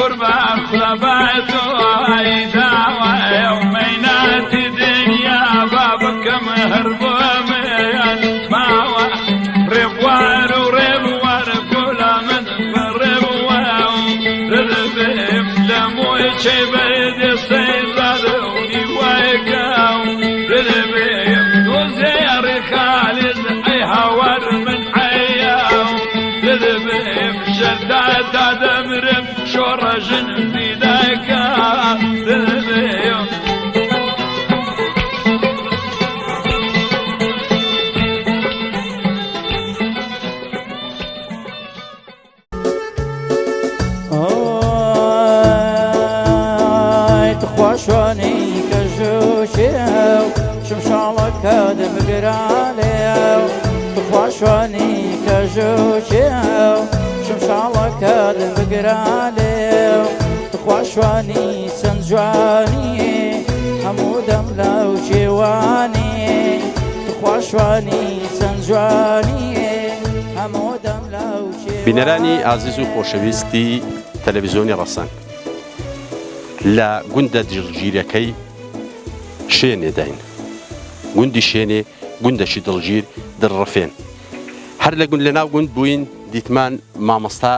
قربان خلبات وعيدا ويومينات الدنيا بابك مهرب وميان ما ربوان وربوان كل من فربوان ربهم لمو شبيد السيطر ويوايقاو ربهم وزير خالد حيهور من حياو ربهم شداد دمرم شورج في ذاك ربهم تخوشوني كجوشيو شمشالك هذا مقراليو تخوشوني كجوشيو شمشالك هذا مقراليو تخوشوني سنجواني حمودم لو جواني تخوشوني سنجواني حمودم لو جواني بینەرانی ئازیز و خۆشەویستی تەلەڤیزیۆنی ڕەسەن لە گوندە دڵگیرەکەی شوێنێداین گوندی شوێنێ گوندەشی دڵگیر دڵڕەفێن هەر لە ناو گوند بووین دیتمان مامۆستا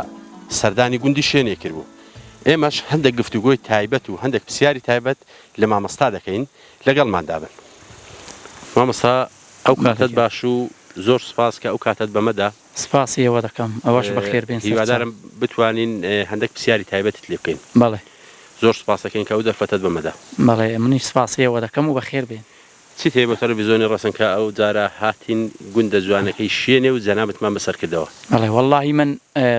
سەردانی گوندی شوێنێ کردبوو ئێمەش هەندێک گفتوگۆی تایبەت و هەندێک پرسیاری تایبەت لە مامۆستا دەکەین لەگەڵماندا بن مامۆستا ئەو کاتت باش و زۆر سپاس کە ئەو کاتت بەمەدا سپاسی ئێوە دەکەم ئەوەش بەخێر بێن هیوادارم بتوانین هەندێک پرسیاری تایبەتت لێ بکەین بەڵێ زۆر سپاسەکەین کە ئەو دەرفەتت بەمەدا بەڵێ منیش سپاسی ئێوە دەکەم و بەخێر بێن چیت هەیە بە تەلەڤیزیۆنی ڕەسەن کە ئەو جارە هاتین گوندە جوانەکەی شوێنێ و جەنابەتمان بەسەر کردەوە بەڵێ وەڵڵاهی من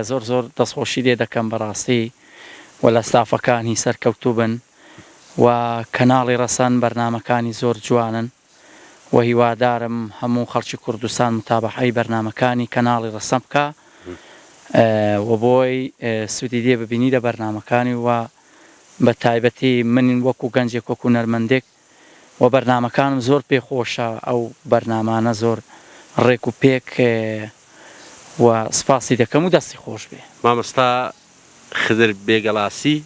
زۆر دەستخۆشی لێ دەکەم بەڕاستی و لە ستافەکانی سەرکەوتوو بن و کەناڵی ڕەسەن بەرنامەکانی زۆر جوانن و هیوادارم هەموو خەڵکی کوردستان متابعەی بەرنامەکانی کەناڵی ڕەسەن بکە و بۆی سوودی دێ ببینی لە بەرنامەکانی و بە تایبەتی من وەکو گەنجێک وەکو نەرمەندێک و بەرنامەکانم زۆر پێخۆشە ئەو بەرنامانە زۆر ڕێک و پێک و سپاسی دەکەم و دەستی خۆش بێ مامۆستا خدر بێگەڵاسی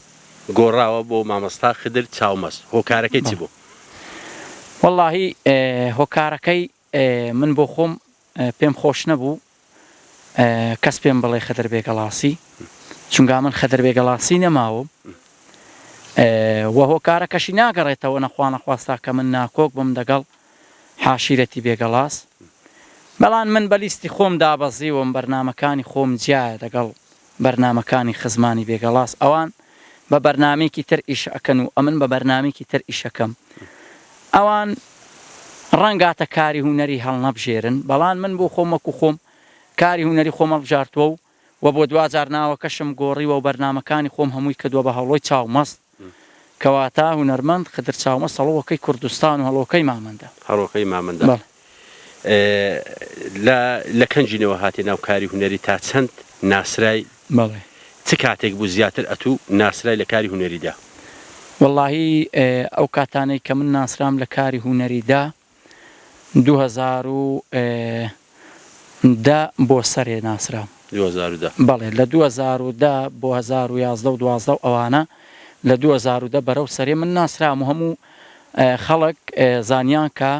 گۆڕاوە بۆ مامۆستا خدر چاومەست هۆکارەکەی چی بوو؟ وەڵڵاهی هۆکارەکەی من بۆ خۆم پێم خۆش نەبوو کەس پێم بڵێ خدر بێگەڵاسی چونکە من خدر بێگەڵاسی نەماوم و هۆکارەکەشی ناگەڕێتەوە نەخوا کە من ناکۆک بم دەگەڵ حاشیرەتی بێگەڵاس بەڵام من بەلیستی خۆم دابەزیوم بەرنامەکانی خۆم جیایە دەگەڵ بەرنامەکانی خزمانی بێگەڵاس ئەوان بە بەرنامێکی تر ئیش ئەکەن و ئەمن بە بەرنامێکی تر ئیشەکەم ئەوان ڕەنگاتە کاری هوەری هەڵ نەبژێرن بەڵام من بۆ خۆم وەکو خۆم کاری هوەری خۆم هەڵبژارتووە و بۆ دوجار ناوەکەشم گۆڕیوە و بەرنامەکانی خۆم هەمووی کردووە بە هەڵۆی چاومەست کەواتە هونەرمەند خدر چاومەست هەڵۆکەی کوردستان و هەڵۆکەی مامەندە هەڵۆکەی مامەندە لە کەنجینەوە هاتی ناو کاری هوەری تا چەند ناسرای بەڵێ چ کاتێک بوو زیاتر ئەتوو ناسرای لە کاری هوەریدا وەڵڵاهی ئەو کاتانەی کە من ناسرام لە کاری هوەریدا 2010 بۆ سەرێ ناسرام 2010 بەڵێ لە 2010 بۆ 2011 و 12 ئەوانە لە 2010 بەرەو سەرێ من ناسرام و هەموو خەڵک زانیان کە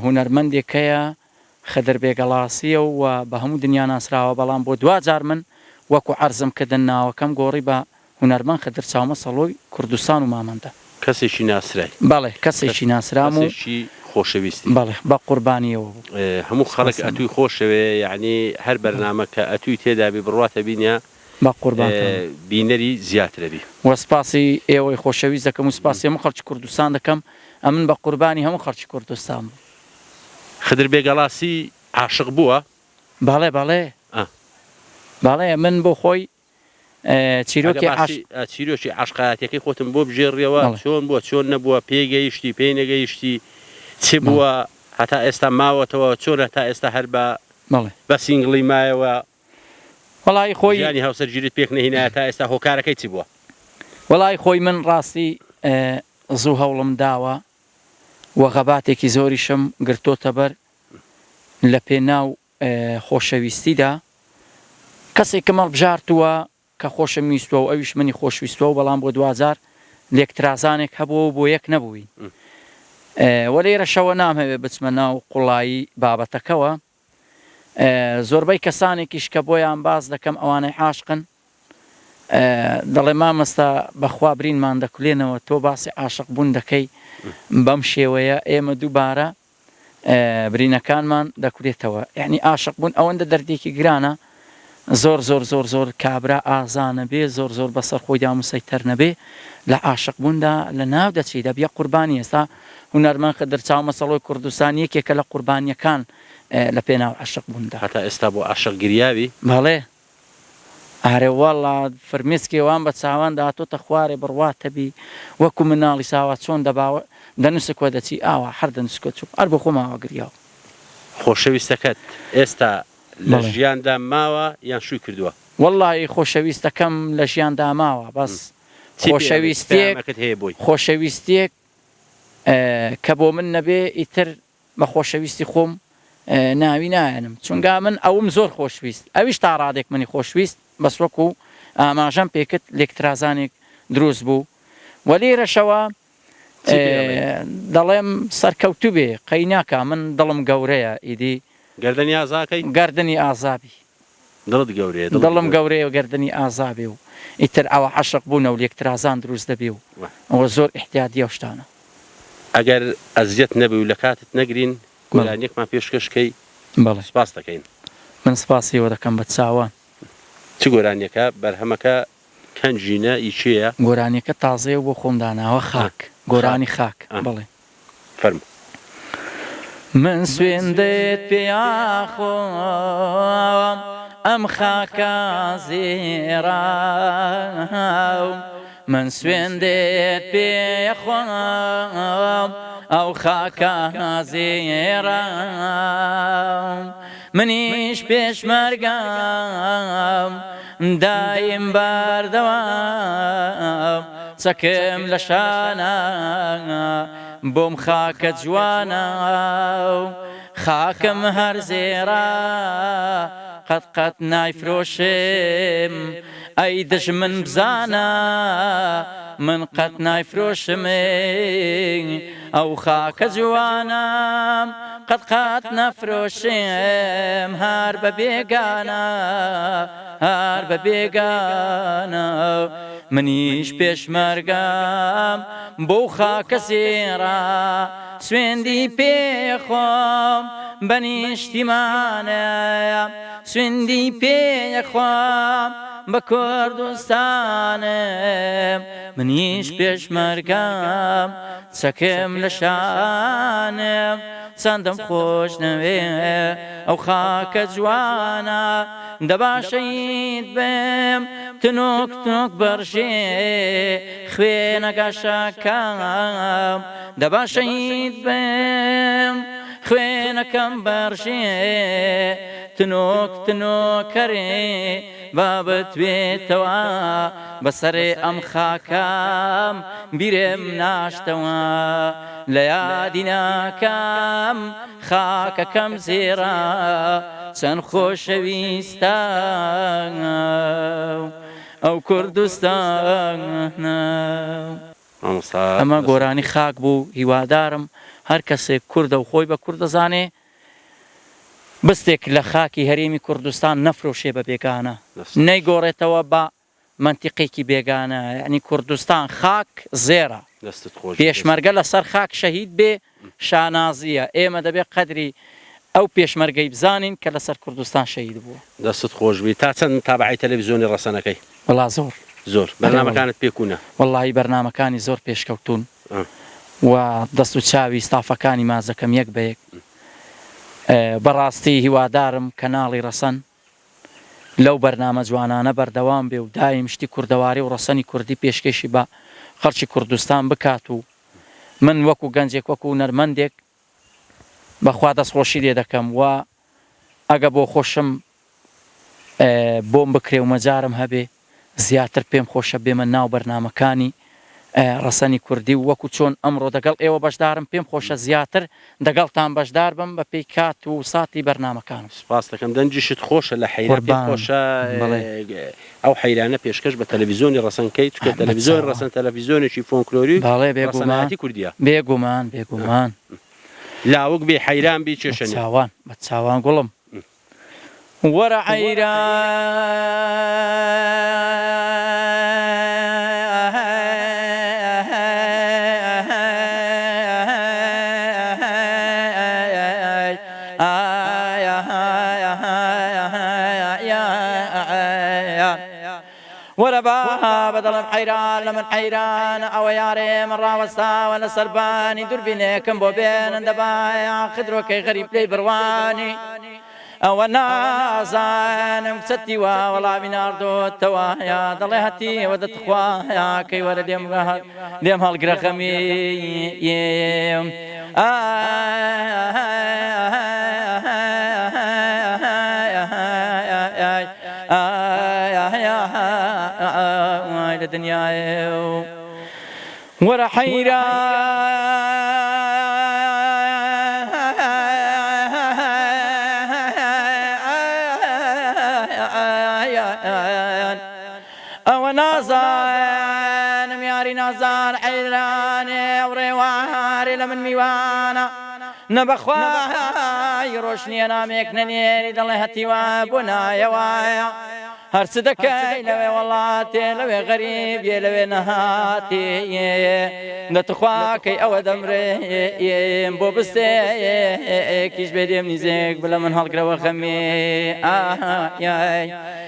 هونەرمەندێکەیە خدر بێگەڵاسیە و بە هەموو دنیا ناسراوە بەڵام بۆ دوجار من وەکو عەرزم کردن ناوەکەم گۆڕی بە هونەرمەند خدر چاومەست هەڵۆی کوردستان و مامەندە کەسێکی ناسرای بەڵێ کەسێکی ناسرام و خۆشەویستی بەڵێ بە قوربانیەوە بوو هەموو خەڵک ئەتووی خۆشەوێ یعنی هەر بەرنامە کە ئەتووی تێدابی بڕواتە بینە بە قوربان بینەری زیاترەبی وە سپاسی ئێوەی خۆشەویست دەکەم و سپاسی هەموو خەڵکی کوردستان دەکەم ئەمن بە قوربانی هەموو خەڵکی کوردستان بوو خدر بێگەڵاسی عاشق بووە بەڵێ بەڵێ من بۆ خۆی چیرۆکی عاشقایەتەکەی خۆتم بۆ بژێڕیەوە چۆن بووە چۆن نەبووە پێگەیشتی پێی نەگەیشتی چ بووە هەتا ئێستا ماوەتەوە چۆن هەتا ئێستا هەر بە سینگڵی مایەوە وەڵی خۆی ینی هاوسەرگیریت پێک نەهینایە تا ئێستا هۆکارەکەی چی بووە وەڵی خۆی من ڕاستی زوو هەوڵم داوە و غەباتێکی زۆریشم گرتۆتە بەر لە پێناو خۆشەویستیدا کەسێک کە مەڵبژارتووە کە خۆشم ویستوە و ئەویش منی خۆشویستوە بەڵام بۆ دوجار لێکترازانێک هەبوو بۆ یەک نەبووین وە لێرە شەوە نامهەوێ بچمە ناو قوڵایی بابەتەکەوە زۆربەی کەسانێکیش کە بۆیان باز دەکەم ئەوانەی عاشقن دەڵێ مامەستا بەخوا برینمان دەکولێنەوە تۆ باسی عاشق بوون دەکەی بەم شێوەیە ئێمە دووبارە برینەکانمان دەکولێتەوە یعنی عاشق بوون ئەوەندە دەردێکی گرانە زۆر زۆر زۆر زۆر کابرا ئازانە بێ زۆر زۆر بەسەر خۆی داموسەیتەر نەبێ لە عاشق بووندا لە ناو دەچی دەبیە قوربانی ئێستا هونەرمەند خدر چاو مەسەڵۆی کوردستان یەکێکە لە قوربانیەکان لە پێناو عاشق بووندا هەتا ئێستا بۆ عاشق گریاوی بەڵێ ئارێ وەڵا فرمێسکێوان بە چاوان داهاتۆتە خوارێ بڕواتەبی وەکو مناڵی ساوات چۆن دەباوە دەنووسکوە دەچی ئاوا هەر دەنووسکۆ چوو هەر بۆ خۆماوە گریاوە خۆشەویستەکەت ئێستا لە ژیاندا ماوە یان شووی کردووە وەڵی خۆشەویستەکەم لە ژیاندا ماوە بەس خۆشەویستێک کە بۆ من نەبێ ئیتر بە خۆشەویستی خۆم ناوی نایەنم چونگا من ئەوم زۆر خۆشویست ئەویش تا ڕادێک منی خۆشویست بەس وەکو ئاماژەم پێکرد لێکترازانێک دروست بوو وە لێرەشەوە دەڵێم سەرکەوتو بێ قەیناکە من دڵم گەورەیە ئیدی گەردەنی ئازاکەی گەردەنی ئازابی دڵت گەورەیە دڵم گەورەیە و گەردەنی ئازابێ و ئیتر ئەوە عاشق بوونە و لێکترازان دروست دەبێ و ئەوە زۆر احتیاطی ئەو شتانە ئەگەر ئەزیەت نەبی و لە کاتت نەگرین گۆرانیەکمان پێشکەشکەی بەڵێ سپاس دەکەین من سپاسیەوە دەکەم بە چاوان چ گۆرانیەکە بەرهەمەکە کەنجینە ئیچەیە گۆرانیەکە تازەیە بۆ خۆمداناوە خاک گۆرانی خاک بڵێ فەرمو من سوێندێت پێیاخۆم ئەم خاکە زێرا من سوێندێت پێیەخۆم ئەو خاکە زێرا منیش پێشمەرگەم دایم بەردەوام چەکم لە شانە بۆم خاکە جوانە خاکم هەر زێرا قەت نایفرۆشم ئەی دژمن بزانە من قەت نایفرۆشم ئەو خاکە جوانە قەت نەفرۆشم هەر بە بێگانە هەر بە بێگانە منیش پێشمەرگەم بۆ خاکە زێرا سوێندی پێخۆم بەنیشتیمانە سوێندی پێخۆم بە کوردستانم منیش پێشمەرگەم چەکم لە شانم چەندم خۆش نەوێ ئەو خاکە جوانە دەبا شەید بم تنۆک تنۆک بەڕژێ خوێنە گەشەکەم دەبا شەید بم خوێنەکەم بەڕژێ تنۆک تنۆکەرێ بابت بێتەوە بەسەرێ ئەم خاکەم بیرم ناشتەوە لە یادی ناکەم خاکەکەم زێرا چەند خۆشەویستە ئەو کوردستانە ئەمە گۆرانی خاک بوو هیوادارم هەر کەسێک کوردە و خۆی بە کوور دەزانێ بستێک لە خاکی هەرێمی کوردستان نەفرۆشێ بە بێگانە نەیگۆڕێتەوە بە منتیقێکی بێگانە یعنی کوردستان خاک زێرە پێشمەرگە لەسەر خاک شەهید بێ شانازیە ئێمە دەبێت قەدری ئەو پێشمەرگەی بزانین کە لەسەر کوردستان شەهید بووە دەستت خۆشبی تا چەند تابعی تەلەڤیزیۆنی ڕەسەنەکەی وەڵا زۆر زۆر بەرنامەکانت پێکوونە وەڵی بەرنامەکانی زۆر پێشکەوتون و دەست و چاوی ستافەکانی مازەکەم یەک بە یەک بەڕاستی هیوادارم کەناڵی ڕەسەن لەو بەرنامە جوانانە بەردەوام بێ و دایم شتی کوردەواری و ڕەسەنی کوردی پێشکەشی بە خەڵکی کوردستان بکات و من وەکو گەنجێک وەکو نەرمەندێک بەخوا دەستخۆشی لێ دەکەم و ئەگە بۆ خۆشم بۆم بکرێ و مەجارم هەبێ زیاتر پێم خۆشە بێمە ناو بەرنامەکانی ڕەسەنی کوردی و وەکو چۆن ئەمڕۆ دەگەڵ ئێوە بەشدارم پێم خۆشە زیاتر دەگەڵتان بەشدار بم بە پێی کات و ساتی بەرنامەکانم. سپاس دەکەم دەنجیشت خۆشە لە حەیران پێم خۆشە ئەو حەیرانە پێشکەش بە تەلەڤیزۆنی ڕەسەنکەی چکە تەلەڤیزۆن ڕەسەن تەلەڤیزۆنێکی فۆنکلۆری ڕەسەناتی کوردیە بێگومان لاوەک بێ حەیران بی کێشە چاوان بە چاوان گوڵم وەرە وربا بدل الحيران لمن حيران او ياري من راوستا ولا سرباني دربيني كم بوبين اندبايا خدروكي غريب لي برواني او نازان مكستي والله من ارضو التوايا ضليهتي ودت خوايا كي ورد يوم هالقرخمي الدنيا ورا حيران او نازان مياري نازان حيران وريواري لمن ميوانا نبخواي روشني انا ميكنني دلهتي وابنا يوايا هرسدكاي لوي والله لوي غريب يا لوي نهاتي نتخواكي او دمري بوبستي كيش بديم نزيك بلا من هالقرا وخمي يا يا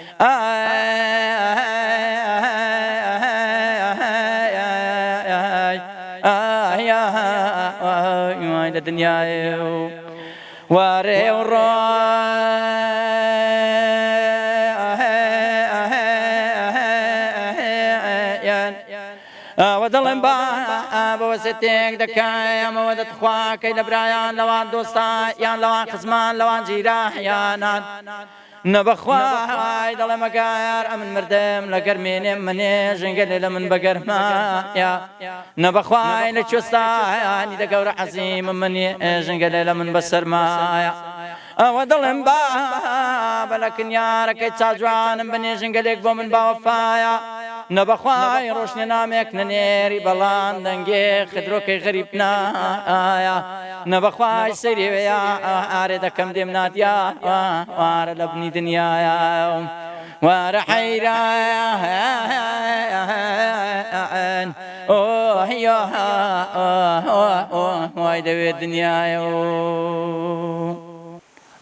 الدنيا واري ودلن باب وستيك دكايا مودة خواكي لبرايان لوان دوستا يان لوان خزمان لوان جيراح يانان نبخواي دل مقاير امن مردم لقرميني مني جنقل لمن بقرما يا نبخواي لتشوستا يعني دقور حزيم مني جنقل لمن بسرما ودلن باب لكن يا ركي تاجوان بني جنقلك بومن باوفايا نبخواي روشني نامك ننيري بلان دنگي خدروكي غريبنا نبخواي سيري ويا آري دكم دمنات يا وار لبني دنيا يا وار حيران اوه يا واي دوي الدنيا يا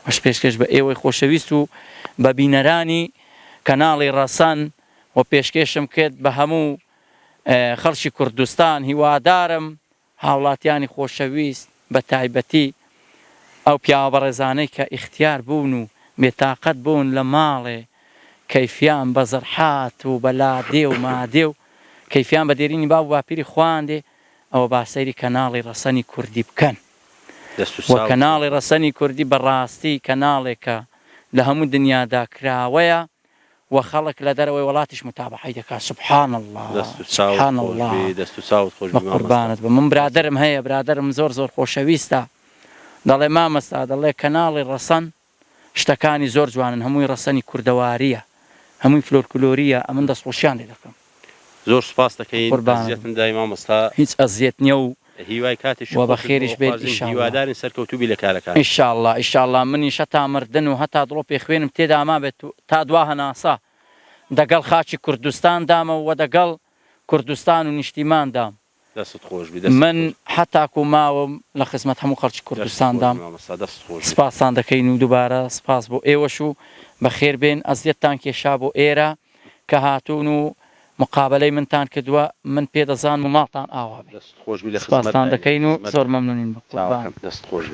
واش پێشکەش بە ئێوەی خۆشەویست و بە بینەرانی کەناڵی ڕەسەن و پێشکەشم کرد بە هەموو خەڵکی کوردستان هیوادارم هاوڵاتیانی خۆشەویست بە تایبەتی ئەو پیاوە بەڕێزانەی کە ئیختیار بوون و بێتاقەت بوون لە ماڵێ کەیفیان بە زەرحات و بە لادێ و مادێ و کەیفیان بە دێرینی با و باپیری خواندێ ئەوە با سەیری کەناڵی ڕەسەنی کوردی بکەن و کەناڵی ڕەسەنی کوردی بەڕاستی کەناڵێکە لە هەموو دنیادا کراوەیە و خەڵک لە دەرەوەی وڵاتیش متابعەی دەکات سبحان الله سبحان الله قوربانت بم من برادرم هەیە برادرم زۆر زۆر خۆشەویستە دەڵێ مامەستا دەڵێ کەناڵی ڕەسەن شتەکانی زۆر جوانن هەمووی ڕەسەنی کوردەواریە هەمووی فلۆرکلۆریە ئەمن دەستخۆشیان لێ دەکەم زۆر سوپاس دەکەین ئەزیەتم دای مامۆستا هیچ ئەزیەت نییە و هیوای کاتێش و بەخێریش بێت هیوادارین سەرکەوتوبی لە کارەکان ئینشاءالله ئینشاءالله منیش هەتا مردن و هەتا دڵۆ پێ خوێنم تێدا ما بێت تا دوا هەناسا دەگەڵ خاچی کوردستان دامە و دەگەڵ کوردستان و نیشتیماندام دەست خۆش من حتاکو ماوم لە خزمەت هەموو خەڵکی کوردستاندام سپاسان دەکەین و دووبارە سپاس بۆ ئێوەش و بەخێر بێن ئەزیەتتان کێشا بۆ ئێرە کە هاتوون و مقابلەی منتان کردووە من پێدەزان و ماڵتان ئاوا بێت سپاسان دەکەین و زۆر مەمنونین دەست خۆش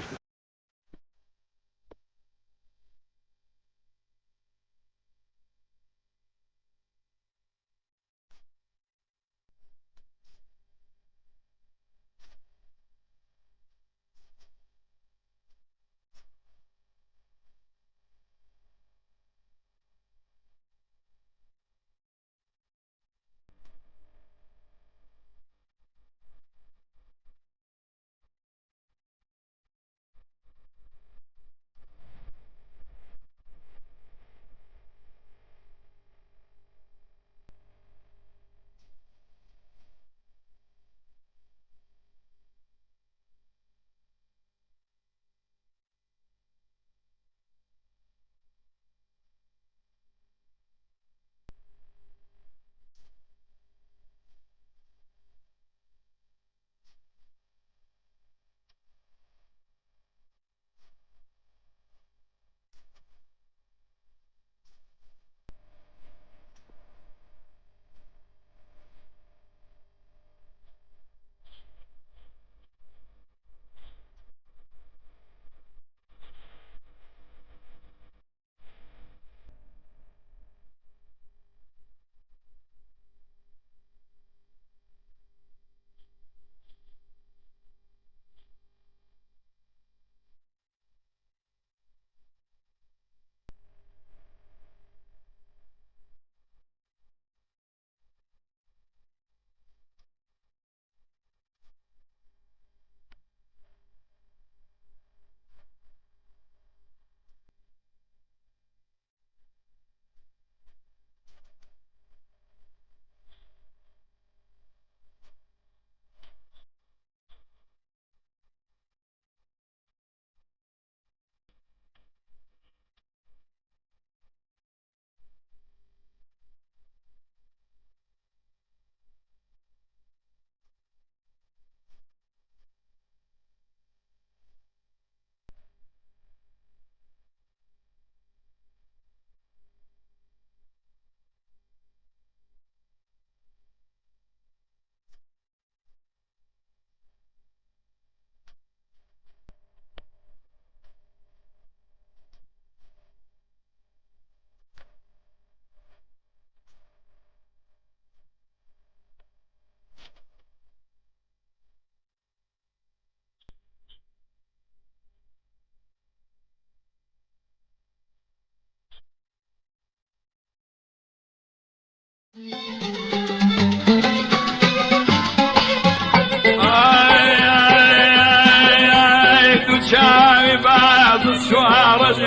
شاوي بعض الشوارج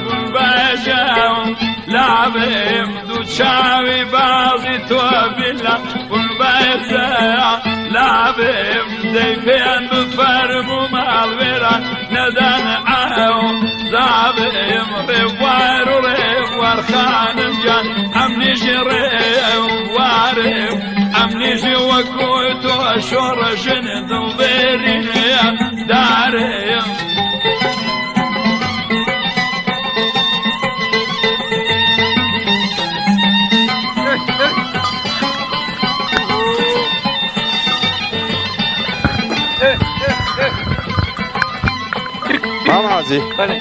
والباشا لا بيمدو شاوي بعض توبلا والباشا لا بيمدي فين بفرم ومالبرا ندن عاو زابيم ريوار وريوار خانم جان امني جريم واريم امني جي وكوتو شورجن ضبيري داريم ما معزي بله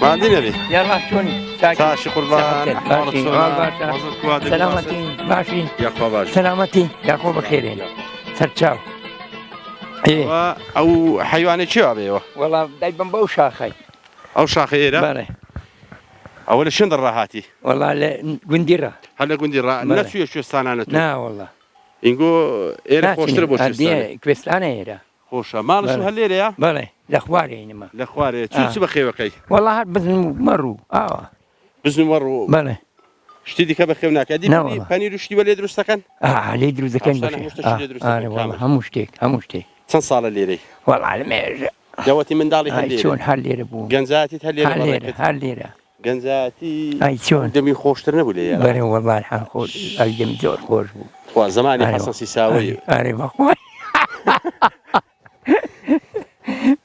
ما عندي نبي يلا شوني تاشي قربان سلامتي ماشي يا اخوة سلامتي يا اخو بخيرين سرچاو ايه او حيواني شو ابي والله دايما بو شاخي او شاخيره بله اول شن دراهاتي والله لا قنديره هلا قندي را الناس شو استانانتو لا والله انقو اير خوشتر بوش هديه كويستانه ايرا خوشا ما شو هالليله يا بله الاخبار انما الاخوار شو سبخي وكي والله بزن مروا بزن مرو بله شتي كبا خيوناك ادي بانيرو شتي ولا يدرس سكن علي دروز كان والله همشتك سن صار الليري والله على ما جواتي من دالي هالليره شلون هالليره بو جنزاتي هالليره جنزاتي اي شلون دمي خوشتر نبولي يا بره والله الحال خوش الدم زور خوش بو زماني حسن سيساوي انا اخوي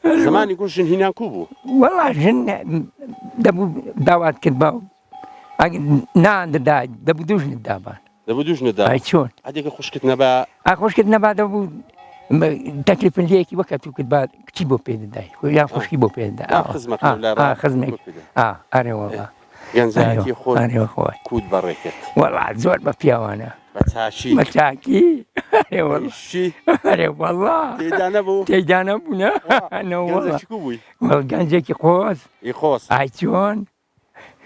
زمان يقول جن هنا كوبو والله جن دبو دعوات كذباو ناند داي دبو دوش ندابان دبو دوش ندابان اي شلون هذيك خوشكتنا با خوشكتنا با دبو تكلف ليكي وقت كذبا كتبو بيد داي ويا خوشكيبو بيد داي خدمتك ولا خدمتك انا والله جنزاتي خود انا اخوي كود بريكت والله زور بفياوانا بتاشي مساكي اي والله شي اي والله تيجانا ابونا انا والله والله جنزك يخوص يخوص اي شلون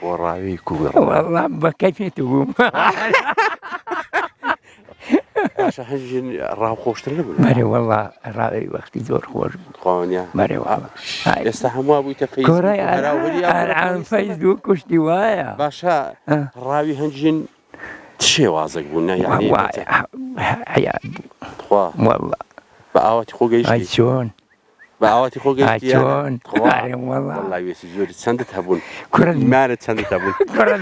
وراوي كوبر والله بكيف تقوم عشان هنجي راهو خوشتر نقول مري والله راوي وقتي زور خوش قونيا مري والله يستحموا ابو تفيز كوري عن فيسبوك وش دوايا باشا راوي هنجين تشي وازق بونا يعني حياة والله بقاواتي خو جيش اي شلون بقاواتي خو جيش شلون والله يوسف زور سندت هبون كرة مارد سندت هبون كرة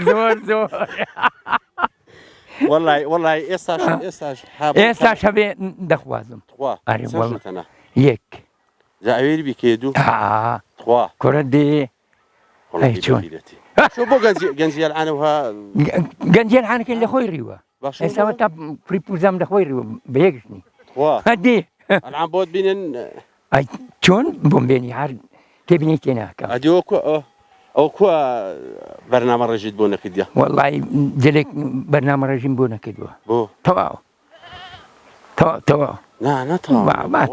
زور والله استاش هبي دخوازم والله يك زاوير بكيدو تخوا كرة دي اي شلون شو بو جنزي العانه وها جنزي العانه اللي خوي ريوا هسه تاب بريبوزام لخوي ريوا بيجني تخوا هدي العن بود بينن اي شلون بومبيني عار تبني هناك ادي اوكو برنامج رجيت بونا كديا والله جلك برنامج رجيم بونا كدوا بو تواو لا ما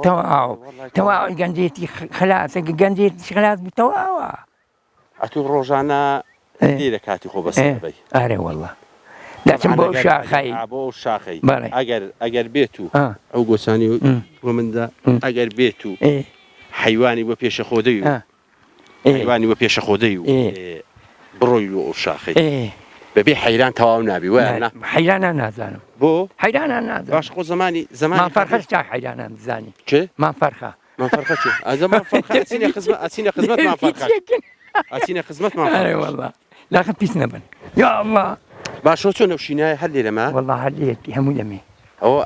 تواو جنزيتي خلاص جنزيتي خلاص بتواو اتو روجانا ديرك هاتي خو بس بي اري والله لكن بو شاخي ابو شاخي اگر بيتو او غساني ومن ذا اگر بيتو حيواني وبيش خوديو حيواني وبيش خوديو برويلو شاخي ببي حيران تواو نابي وانا حيران انا زانو بو حيران انا باش خو زماني ما فرخش تاع حيران انا زاني شي ما فرخه هذا ما فرخه اتيني خدمه ما فرخه اتينا خدمت ما اي والله لا خبيت نبن يا الله باش شنو وشيناي حلي لما والله حليت هم لمي هو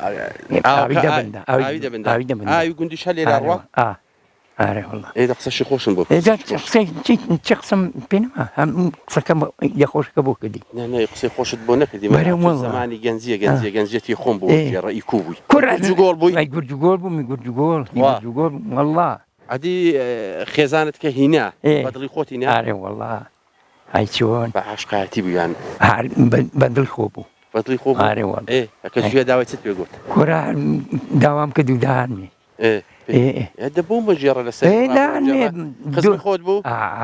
اوي دبندا يقول ديش حلي الاروا اري والله اذا قصش خوش نبو اذا تقسم بينما هم سكم يخوش كبوك دي لا يقصي خوش تبونا كدي ما زماني جنزيتي خون بو راي كوبي جوجول بو يقول جوجول والله عادي خزانتك هنا بدل خوتي هنا اري والله هاي شلون بعش قاعتي بيان بدل خوبو اري والله لكن شويه داوي ست بيقول كره دوام كدو داني هذا بو مجرى لسه لا خزمي خود بو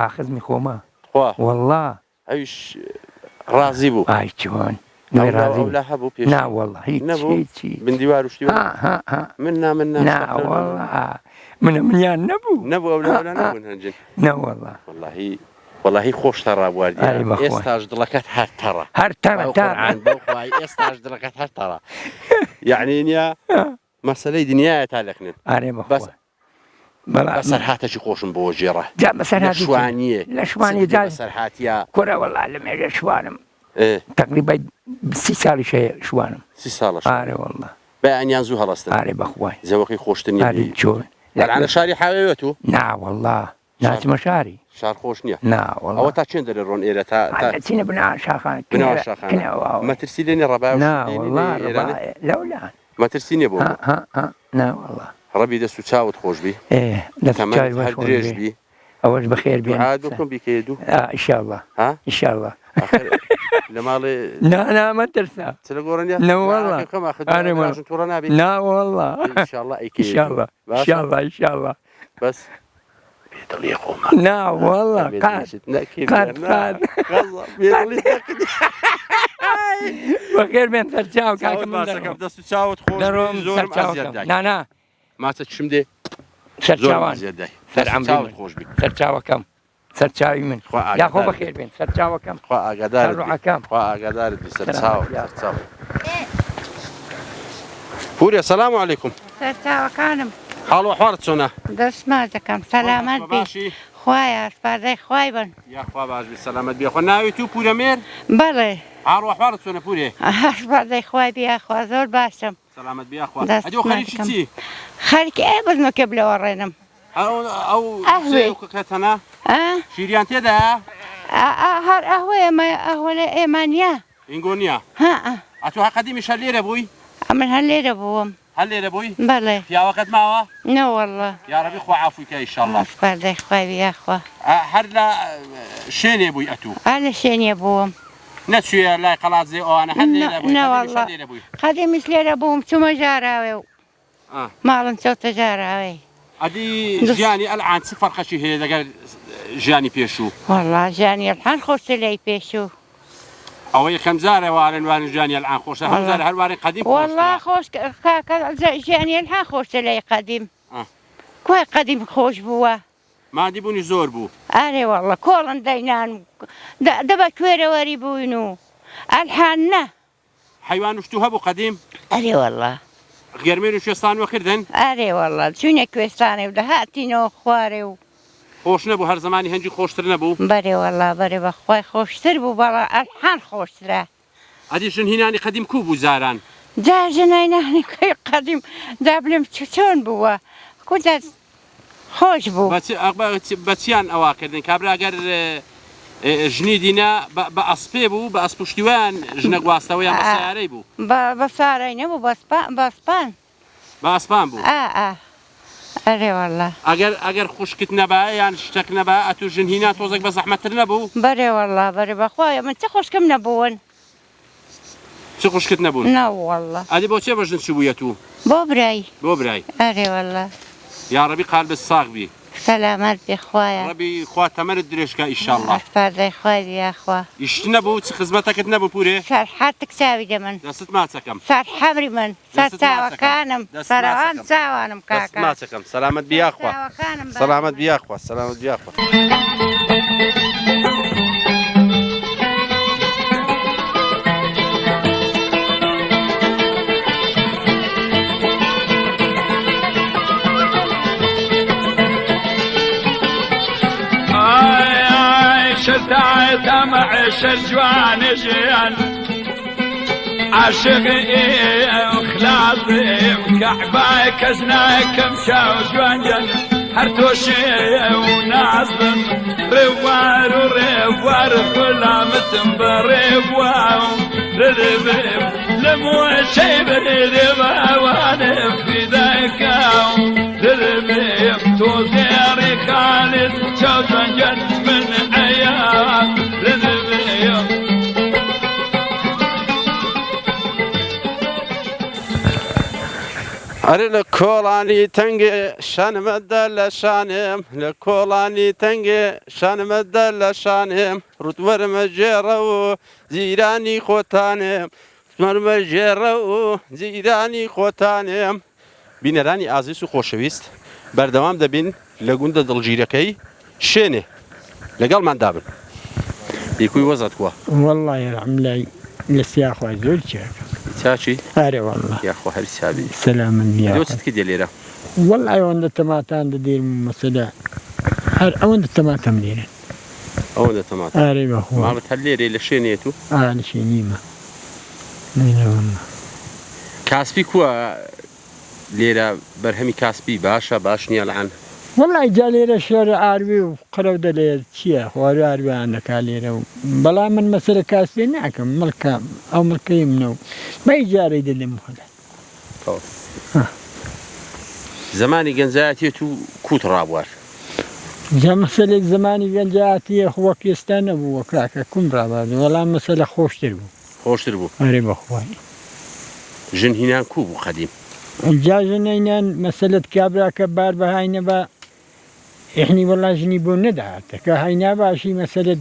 خزمي خوما والله والله ايش رازي بو هاي شلون دوای ڕازی ئەولا هەبوو پێش نا وەڵڵا هیچی بندیوار وشتی من منیان نەبوو نەبوو نەبوون هەنجن نەوەڵڵا والله خۆش تەڕا بواردی ئێستاش دڵەکەت هەر تەڕە بەوخوای ئێستاش دڵەکەت هەر تەڕە یعنی نییە مەسەلەی دنیاە تا لەکنن بەس بەسەرهاتەی خۆشم بۆ ژێڕە شوانیە لە شوانی بەسەرهاتیە کورە وەڵا لە مێژە شوانم تقریبا 30 ساڵی شەیە شوانم 30 ساڵش وەڵڵا بەیانیان زوو هەڵەستن بەخوای زەوەقی خۆشتنی چۆن لەعنە شاری حاوێت و ناوەڵڵا ناچمە شاری شار خۆش نییە ناوەڵڵا ئەوە تا چێن دەرێ ڕۆن ئێرە تا چینە بنا شاخان مەترسی لێنێ ڕەبا لەولان مەترسی نییە بۆ ناوەڵڵا ڕەبی دەست و چاوت خۆش بی درێژ بی ئەوەش بەخێر بێن بکەم بیکە دوو ئیشاءڵڵا ئیشاءڵڵا لە ماڵێ نامە ترسا لە گۆڕنیە نەوەڵڵا تووڕە نابێت ناوەڵڵا ئیشاءڵڵا ئیشاءڵڵا بس بێدڵی خۆمە ناوەڵڵا قات بەخێر بێن سەرچاو کاکە من دەست و چاوت خۆش دەڕۆم زۆرم نانا ماچە چشم دێ سەرچاوان سەرعەم خۆش بی سەرچاوەکەم سەرچاوی من یاخۆ بەخێر بێن سەرچاوەکەم خوا ئاگادارت ڕوعەکەم خوا ئاگادارت بی سەرچاو پورێ سەلام عەلەیکوم سەرچاوەکانم حاڵ و ئەحوالت چۆنە دەستما دەکەم سەلامەت بی خوایە سپاردەی خوای بن یاخوا باش بی سەلامەت بێ خۆ ناوی تو پورەمێر بەڵێ حاڵ و ئەحوالت چۆنە پورێ سپاردەی خوای بیاخوا زۆر باشم سەلامەت بێ یاخوا ئەدی خەریکی چی خەریکی ئێ بزنۆکە بلەوە ڕێنم ئەو کەتەنە شیریان تێدا هەر ئەهوەیە ئەهوە لە ئێمانیا ئینگۆ نییە ئەتو قەدیمی شەر لێرە بووی ئەمن هەر لێرە بووم هەر لێرە بووی بەڵێ پیاوەکەت ماوە نەوەڵڵا یارەبی خوا عەفوی کە ئیشەڵڵا سپاردەی خوای بیاخوا هەر لە شوێنێ بووی ئەتو هەر لە شوێنێ بووم نەچوویە لای قەڵاتزێ ئەوانە هەر لێرە بووی نەوەڵڵا قەدیمیش لێرە بووم چوومە ژاراوێ و ماڵم چۆتە ژاراوێ ئەدی ژیانی ئەلعان چ فەرقەشی هەیە لەگەڵ ژیانی پێشوو وەڵڵا ژیانی ئەلحان خۆشتر لای پێشوو ئەوە یەکەم جارە وارن وارن ژیانی ئەلعان خۆشە هەمجار هەروارێ قەدیم وەڵڵا خۆش کاکە ژیانی ئەلحان خۆشتر لای قەدیم کوای قەدیم خۆش بووە مادی بوونی زۆر بوو ئارێ وەڵڵا کۆڵن دەینان دەبە کوێرەوەری بووین و ئەلحان نە حیوان وشتو هەبوو قەدیم ئەرێ وەڵڵا گەرمێر و شێستان وەکردن ئارێ وەڵڵا چوونە کوێستانێ و دەهاتینەوە خوارێ و خۆش نەبوو هەر زمانی هەنجی خۆشتر نەبوو بەرێ وەڵڵا بەرێ بەخوای خۆشتر بوو بەڵا ئەلحان خۆشترە ئەدی ژن هینانی قەدیم کوو بوو زاران جار ژناینانی کوێی قەدیم دابلم چۆن بووە کورد خۆش بوو بەچیان ئەوا کردن کابراگەر ژنی دینە بە ئەسپێ بوو بە ئەسپشتیوان ژنە گواستەوەیان بە سیارەی بوو بە سارای نەبوو بەسپان بە ئەسپان بوو ئەرێ وەڵڵا ئەگەر خوشکت نەبا یان شتێک نەبا ئەتو ژن هینا تۆزێک بە زەحمەتتر نەبوو بەرێ وەڵڵا بەرێ بەخوایە من چه خوشکم نەبوون چ خوشکت نەبوون نەوەڵڵا ئەدی بۆ چێ بە ژن چ بوویە تو بۆ برای بۆ برای ئەرێ وەڵڵا یاڕەبی قالبت ساغ بی سەلامەت بێ خوایە ڕەبی خوا تەمەرت درێژکە ئیشەڵڵا سپاردەی خوای بیاخوا ئیشت نەبوو چ خزمەتەکەت نەبوو پورێ سەرحەتێک چاوی دەمن دەستت ماچەکەم سەر حەبری من سەر چاوەکانم سەروان چاوانم کاکە ماچەکەم سەلامەت بیاخوا سەلامەت بیاخوا سەلامەت بیاخوا شتاعت معش الجوان جيان عاشق خلاص كعباي كزناك مشاو جوان جن هرتوشي ونعظم روار وريوار ظلامتم بريوار رذبم لمو شي بريبا وانا في ذاك رذبم توزيري خالد شاو جوان جن من هەرێ لە کۆڵانی تەنگێ شانمەدە لە شانێم لە کۆڵانی تەنگێ شانمەدە لە شانێم ڕوتوەرمە ژێڕە و زیرانی خۆتانێم ڕوتوەرمە ژێڕە و زیرانی خۆتانێم. بینەرانی ئازیز و خۆشەویست بەردەوام دەبین لە گوندە دڵگیرەکەی شوێنێ لەگەڵمان دابن. بیکوی وەزت کووە والله عملاي لسياخو زول شاك چاچی هاري والله یاخۆ هەر سابی سلام يا دۆچت کە دێ لێرە والله ايوان التماتان دير مسلا ايوان التماتم دير ئەوە دەتەمات هاري بخو ماڵت هەر لێرێ لە شوێنێت و شي نيمة نينا والله کاسپی کووە لێرە بەرهەمی کاسپی باشە باش نییە لەعان والله جاليرا شهر عربي وقرو دليل شيا خواري عربي عندك عليرا بلا من مسألة كاسبي ناكم ملكا او ملكا يمنو ما يجاري دلي مخلا زمانی گەنجایەتی و کووت ڕابوار جا مسألة زماني جنجاتي اخوة كيستان ابو وكاكا كم رابا ولا مسألة خوش تربو خۆشتر بوو هاري بخواي ژن هینان کوو بوو قەدیم جاجنينان مسألة كابرا كبار بهاي نبا إحني والله جني بون ندعت كهاي نبا شي مسألة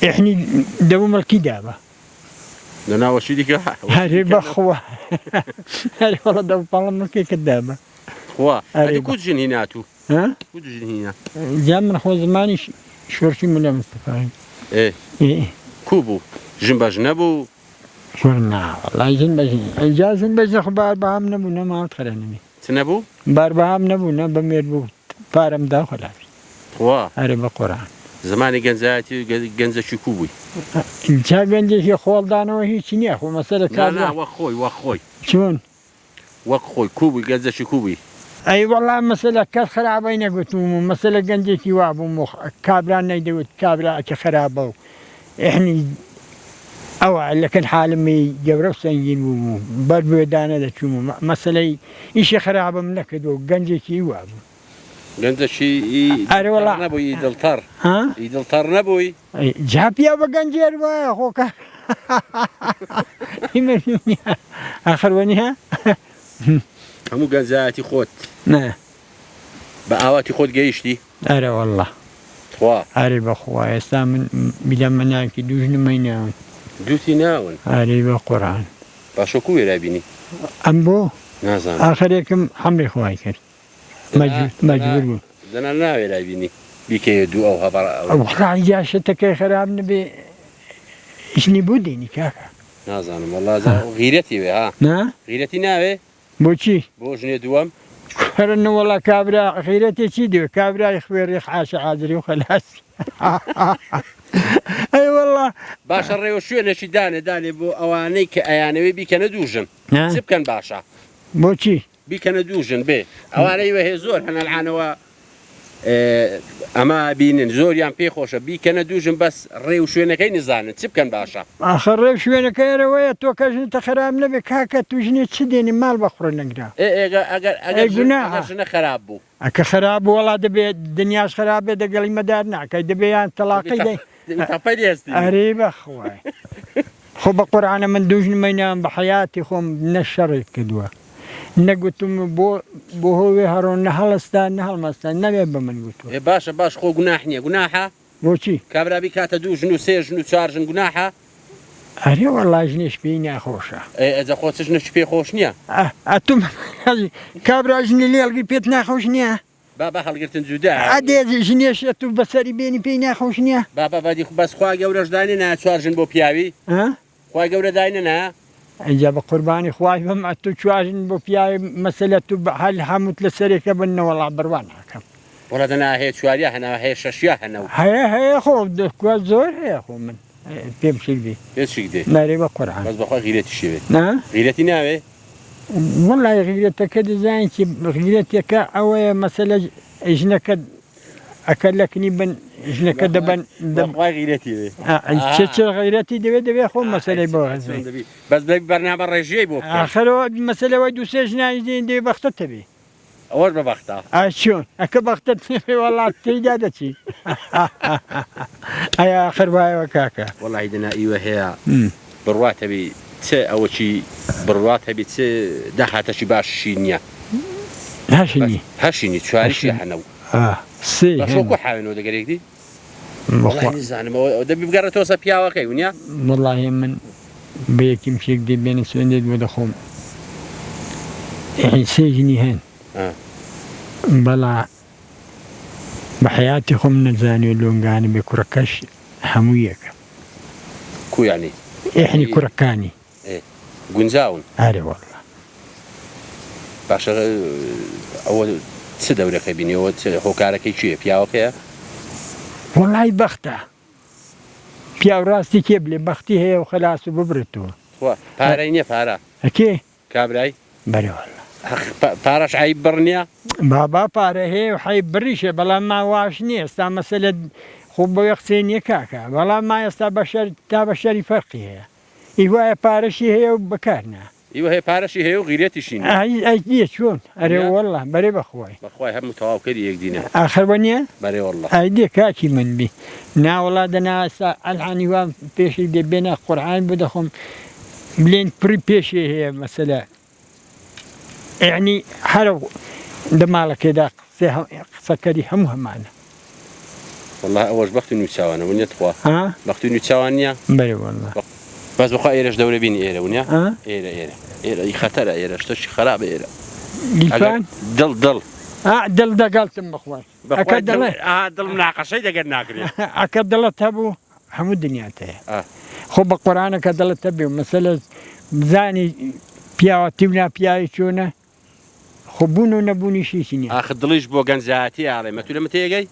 إحني دوم الكدابة لەناوەشی دیکە هاري بخوا هاري والله دوم بالله كدابة خوا هەرێ کووت ژن هینات و ها کووت ژن هینا جا من خو زماني شورشي ملا مصطفى إيه کوو بوو ژن بەژ نەبوو شورنا والله جن بجن جازن بجن خبار بهم نبونا ما تخرني چ نەبوو بار بهم نبونا بمير بو فارم داخل خوا هاري بقرآن زمانی گەنجایەتی و گەنجەکی کوو بووی جا گنجشی خۆڵدانەوە هیچی نییە خۆ مەسەلە نا وەک خۆی وەک خۆی چۆن وەک خۆی کوو بووی گەنجەکی کوو بووی ئەی وەڵام مەسەلە کەس خراپەی نەگوتوم و مەسەلە گەنجێکی وا بووم و کابران نەیدەوت کابراکە خراپە و ئێحنی ئەوە لەکەن حالمی گەورە و سەنگین بوو بەر بێدانە دەچووم و مەسەلەی ئیشی خراپم نەکردو و گەنجێکی وا بوو گەنجەکی ئەرێ وەڵا نەبووی دڵتەر دڵتەر نەبووی جا پیا بە گەنجێر وایە خۆکە ئاخەروەنیە هەموو گەنجایەتی خۆت نه بە ئاواتی خۆت گەیشتی ئەرێ وەڵڵا خوا ئەرێ بەخوا ئێستا من بیلە مەناکی دوژنمەی ناون دووتی ناون ئەرێ بە قورئان باشە کوو وێرا بینی ئەم بۆ نازانم ئاخرێکم حەمڵی خوای کرد مەجبور بوو دەنا ناوێرا بینی بیکەیە دوو ئەو هەبڕ وەڵا جاشەتەکەی خراپ نەبێ ئیشنی بۆ دێنی کاکە نازانم وەڵا غیرەتی وێ ها نا غیرەتی ناوێ بۆچی بۆ ژنێ دووەم خەرن وەڵا کابرا غیرەتێکی دێ کابرای خوێڕی حاشە حاضری و خەلاس ئەی وەڵا باشە ڕێوە شوێنێکی دانێ بۆ ئەوانەی کە ئەیانەوەی بیکەنە دووژن چ بکەن باشە بۆچی بیکەنە دووژن بێ ئەوانەی وەهەیە زۆر هەنەلعانەوە ئەمە بینن زۆریان پێخۆشە بیکەنە دووژن بەس ڕێ و شوێنەکەی نزانن چ بکەن باشە ئاخر ڕێو شوێنەکەیەوەیە تۆ کەژنتە خراپ نەبێ کاکە توژنێ چ دێنی ماڵ بەخڕە نەگرا ئەگەر ژنە خراپ بوو ئەکە خراپ بوو وەڵا دەبێت دنیاش خراپێ دەگەڵی مەدار ناکەی دەبێیان تەلاقی دەی ئەرێ بەخوای خۆ بە قورئانە من دوژنمەی نام بە حەیاتی خۆم نەشەڕێت کردووە نەگوتم بۆ هۆوێ هەڕۆن نە هەڵستا نە هەڵمەستا نەبێت بە من گوتووە باشە باش خۆ گوناح نییە گوناحە بۆچی کابرابی کاتە دوو ژن و سێ ژن و چوار ژن گوناحە ئەرێ وەڵا ژنێش پێی ناخۆشە ئەجە خۆ چ ژنێکی پێ خۆش نییە ئەتوم کابرا ژنی لێڵگی پێت ناخۆش نییە بابا هەڵگرتن جودا ئەدێ ژنێشێت و بەسەری بێنی پێی ناخۆش نییە بابا بادی بەس خوا گەورەش داینە نا چوار ژن بۆ پیاوی خوا گەورە داینە نا ئەجا بە قوربانی خوای بم ئەتو چوارژن بۆ پیاوی مەسەلە تو هەل هەمووت لە سەرێکە بنەوە وەڵا بڕوان ناکەم وەڵا دەنا هەیە چواریە هەنا هەیە شەشیا هەنەوە هەیە خۆ دەکوات زۆر هەیە خۆ من پێم شیر بێ پێچێک دێ نارێ بە قورئان بەس بەخوا غیرەتی شێوێت نا غیرەتی ناوێ وەڵای غیرەتەکە دەزانکی غیرەتێکە ئەوەیە مەسەلە ژنەکە ئەکە لەکنی بن ژنەکە دەبن بەخوا غیرەتی وێ چ غیرەتی دەوێت خۆ مەسەلەی بۆ هەزێ بەس بەرنامە ڕێژەی بۆ ئاخرەوە مەسەلەوەی دوو سێ ژنانی دێن دێ بەختە بێ ئەوەش بە بەختە چۆن ئەکە بەختت وەڵات تێیدا دەچی ئایا آخر وایەوە کاکە وەڵی دەنا ئیوە هەیە بڕواتەبی ئەوەی بڕوات هەبێت داهاتەشی باششی نییە هاشني هەشینی چواریشی هەنە و سي بەشۆکو حاوێنەوە دەگەرێکدی نزانمەوە دەبی بگەڕە تۆسە پیاوەکەی ونیا والله من بيكي مشيك دي بين السوندد ودخوم يعني سجني هين بلا بحياتي خم نزاني اللونغاني بكركش حمويك كو يعني إحني كركاني گونجاون أري والله باشە ئەوە چ دەورەکەی بینیەوە هۆکارەکەی کوێ پیاوەکەیە والله بختة بيا راسي كيبلي بختي هي وخلاص وببرتو پارەی نییە پارە أكي کابرای بري والله پارەش عیب بڕنیە بابا باره هي وحي بريشة بلا ما واشني استا مسألة خوب ويقسين يكاكا بلا ما يستا بشر تا بشري فرقي هي إيواء بارشي هي وبكارنا ئیوە هەیە پارەشی هەیە و غیرەتیشی نییە أي دي شون أري والله بري بخواي بەخوای هەموو تەواوکەری یەکدینە آخر ونيا بەرێ وەڵڵە أي دي كاكي من بي نا والله دنا الحاني وام بيشي دي بين القرآن بدخم بلين بري بيشي هي مسألة يعني حرو دمالك كده سكري همها معنا والله ئەوەش بەختی نووساوانە ونیە تخوا ها بەختی نووساوان نییە بري والله بەس بەخوا ئێرەش دەورە بینی ئێرە ونیە ئێرە خەتەرە ئێرە شتەشی خراپە ئێرە لفان دڵ دل دقلتم بخواي دڵ مناقەشەی دەگەر ناکرێت أكدلت أبو حمود الدنيا تاعي خب القرآن كدلت أبو مسألة زاني بياوتي ولا بياي شونا خبونو نبوني شي سنين ئاخر دڵیش بۆ گەنجاتی ئاڵێ مەتو لەمە تێگەی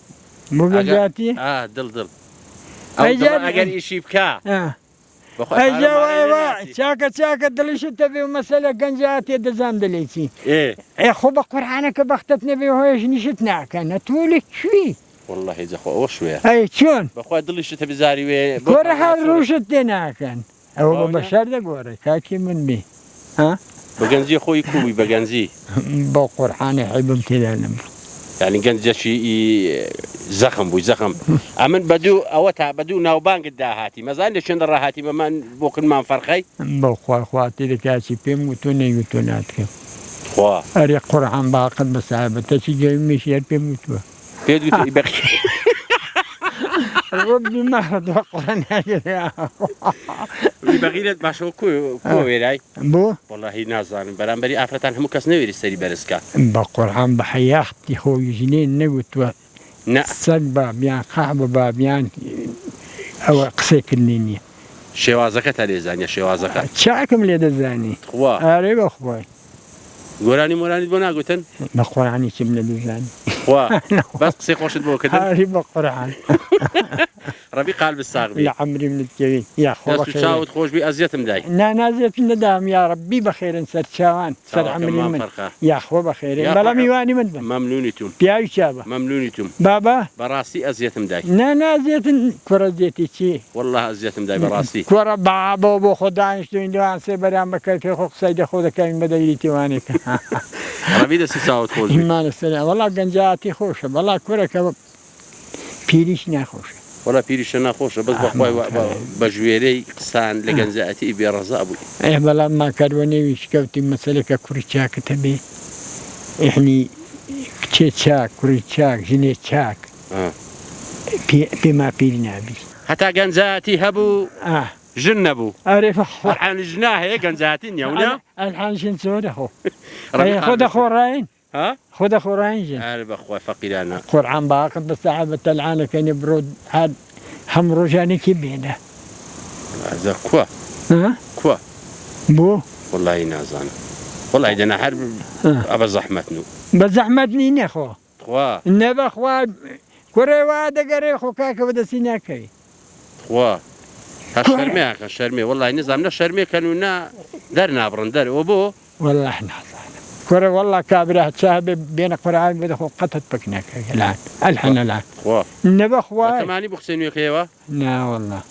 مو بجاتي دڵ أجل ئەگەر ئیشی بکە أجا واي شاكا دليش تبي مسألة جنجاتي دزام دليتي إيه خب القرآن كبختت نبي هويش نشتنا كان تولك شوي والله إذا خو شوية أي شون بخوي دليش تبي زاري وي كره هالروشتنا كان أو بشر ده قوري كاكي من بي ها بجنزي خوي كوي بجنزي بالقرآن يحب امتلالم يعني جنزي زخم بوي زخم أمن بدو أوتها بدو ناوبان قد هاتي ما زال ليش ندر هاتي ما بوكن ما فرخي بخوا خواتي لكاسي بيم وتوني يتوناتك خوا أري قرآن باقد بسعبة تشي جاي مشير بيم وتوا بيدو يبقى ربي ما رد القرآن يبغى باشو كو ويراي بو والله نازان برانبري أفرتان هم كاس نويري سري برسكا بالقرآن بحياختي خوي جنين نقول نا سلبا بيان قحبة بابيان أو قسيك النينية شوازك تليزانيا شوازك شاكم ليد الزاني خوا أريب أخوي قراني مراني بنا قلتن بالقرآن يشم ليد الزاني خوا بس قسي خوش تبو كده أريب القرآن ربي قلب الصاغبي يا عمري من الجوين يا أخوة بس تشاوت خوش بي أزيت مداي نازيت الندام يا ربي بخير سر شاوان سر عمري من يا أخوة بخير بلا ميواني من ممنونيتم بياي شابة ممنونيتم بابا براسي أزيت مداي نازيت كرة زيتي شي والله أزيت مداي براسي كرة بابا بو خدانش دوين دوان سيبرام بكيف خوك سيد خود كاين بدايلي تيوانيك ربي دس تشاوت خوش بي إيمان السلام والله جنجاتي خوشة والله كرة كباب بيريش ناخوشة والله بيريش ناخوشة بس بخوي بجويري قسان لجنزاتي بيرزا أبوي إيه بلا ما كروني ويشكوتي مسألة كوريتشاك تبي إحني كتشاك كوريتشاك جنيتشاك بما بيرنا بي حتى جنزاتي هبو جنبو أعرف أخوة الحين جناه هي جنزاتين يا ولا الحين شن سود أخو خذ أخو راين ها خذ أخو راين جن عارف أخوي فقير أنا قرآن باقي بس عبد العالم كان يبرد هاد هم رجاني كبينة هذا كوا ها كوا بو والله نازانا والله إذا أنا حرب أبى زحمتنو بزحمتني نخو كوا نبى أخوة كره وادا قري أخو كاك بدا سيناكي كوا هالشرمي هالشرمي والله نظامنا الشرمي كانوا نا درنا برندر وبو والله إحنا كره والله كابره شاهب بين قرآن بدخو قتت بكناك الآن الآن كوا نبى أخوة كماني بخسين وكيوا لا والله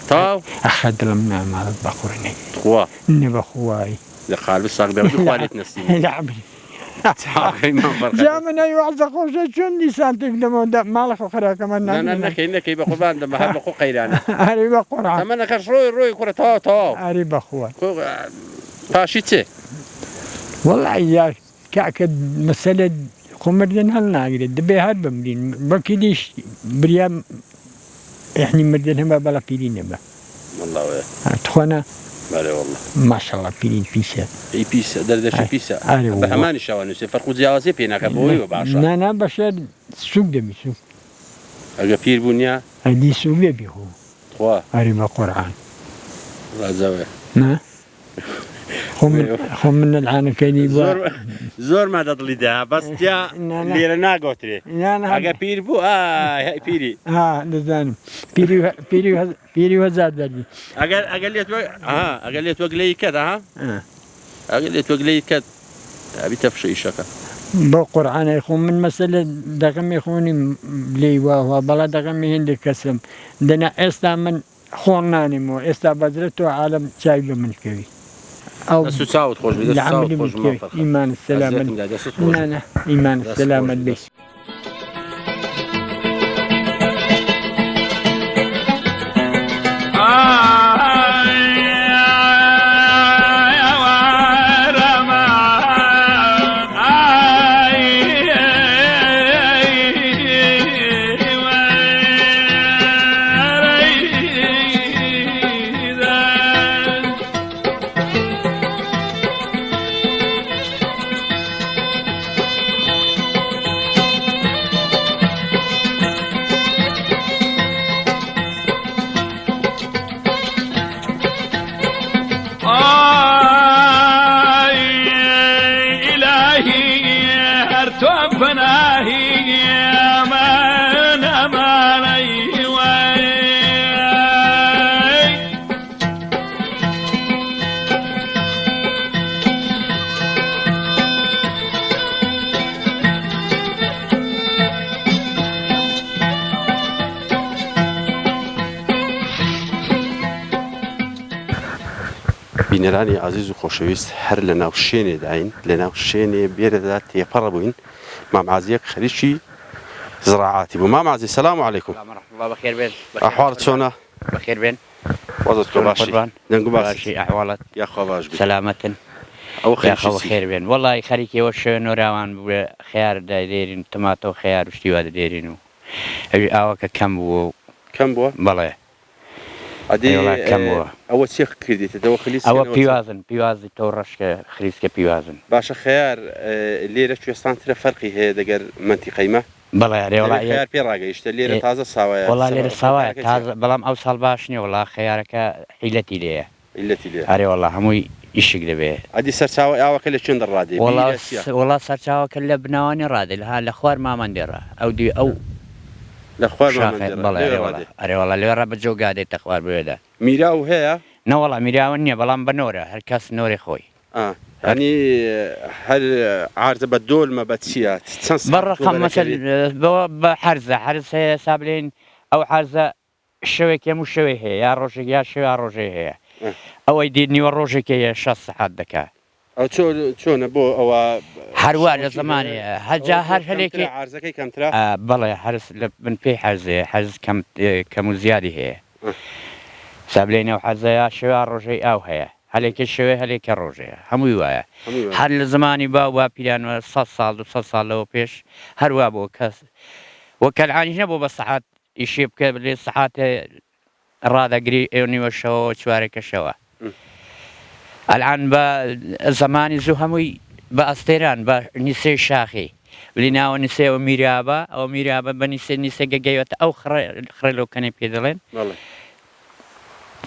طاو أخذ لنا مال بقرني كوا نبى أخوة لخالب الصاغ بيرد خوالت نسيم لا عمري جا من أي واحد خوشة شون دیسان تقدمون دا مالك خرا كمان نكي بقربان دم هذا بقو قيرانه أريبا قرآن أما نكش روي كرة تا أريبا خوان فاشيتي والله يا كأكد مسألة خمردن هل ناقدر دبي هاد بمدين بكيديش بريام إحنا مردن ما بلا بيرين با والله تخونا بله والله ما شاء الله بيرين بيسا اي بيسا دردش بيسا بهمان الشواني فرقو زيازي بينا كبوي وبعشا نا بشر سوق دمي سوق اگه پیر بونیا هدي سوق دبي هو خوا أريبا قرآن الله زاوية نا خم من العانة كيني زور ما دضلي ده بس جا ليرة ناقوتري اگه پیر بو هاي پیری لزانم بيري وزاد بدي اگه لیت وقلي كده اگه لیت وقلي كده ابي تفشي شكا بقرآن يخون من مسألة دقم يخوني لي وهو بلا دقم هندي كسم دنا استا من خوناني مو استا بذرته عالم شايب من كوي او السوساوت خوش بيد السوساوت خوش ما فرق ايمان السلامة لا ايمان السلامة بي بینەرانی عزیز و خۆشەویست هەر لە ناو شوێنێ داین لە ناو شوێنێ بێرەدا تێپەڕە بووین مامعازیەک خەریکی زراعاتی بوو مامعازی سەلام عەلەیکوم بخير بين ئەحواڵت چۆنە بخير بين وەزت کە باشی دەنگ و باشي أحوالك یاخوا باش بێ سلامة ئەو يا خو خير بين والله خريكي وش نوراوان خيار دايرين تماتو خيار وشتيوا دايرينو أوك كم بو کەم بووە بالله ئەدی کەم بووە ئەوە چێ کردیتە دەوە خلیس أو بيوازن تورش خريسك بيوازن باشە خەیار لێرە کوێستانترە فەرقی هەیە دەگەر منتیقەیمە بالله يعني والله خەیار پێ ڕاگەیشتە لێرە تازە ساوایە والله لير سواء تازة بلام أو صلباشني والله خيارك حيلتي ليه ئیلەتی لێ أري والله هموي يشق دبي ئەدی سەرچاوە ئاوەکە لە چێن دەڕادێ والله سرچاوة كله بنواني رادل ها الأخوار ما مندرة أو دي أو لە خوار بالله أري والله اللي رب جو قاعد تخوار بيدا میرا و هەیە نا والله ميراونية بلام بنورة هالكاس نوري خوي يعني هل عارضة بدول ما بتشيات بالرقم مثل بحرزة سابلين أو حرزة الشويك يا مو شوي هي يا روجي يا شوي يا روجي هي أو يديني والروجي كي شخص حدك أو شو نبو أو حروار زماني هجا هليك عارضة كي كم ترى بالله حرز من في حرز كم زيادة هي سابلين أو حرزة يا شوي يا روجي أو هي هليك الشوي هليك الروجي هم وياي هل زماني باوا بيان 100 صال لو بيش هروا بو كاس وكالعاني نبو بالصحات يشيب كبل الصحات رادا قري يوني وشو شوارك الشوا الآن با زماني زهمي باستيران با نسي شاخي بلينا ونسي وميرابا أو ميرابا بنسي جايوت أو خرلو كان بيدلين والله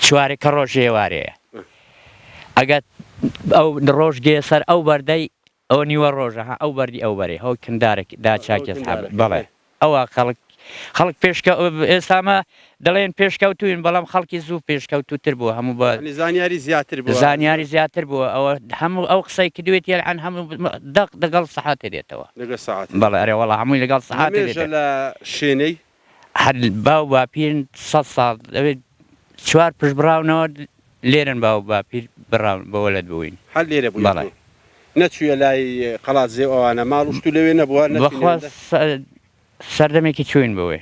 شوارك الروجي واريه أجد أو الروج جيسر أو بردي أو نيو الروج أو بردي أو بري هو كندارك دا شاك يسحب بلى أو خلق بيشكا إسامة دلين بيشكا وتوين بلام خلق يزوف بيشكا وتو تربو همو با يعني زانياري زياتر بو أو همو أو قصي كدويت يلعن همو دقل صحات ديتوا دقل صحات بلى أري والله همو دقل صحات ديتوا هميش شيني هل باو بابين صصال شوار بيش براونو ليرن باو بابير براون بولد بوين هل ليرة بوين نەچوویە لای قەڵات زێ ئەوانە ماڵشت و لەوێ نەبووە بەخواست سەردەمێکی چوین بوێ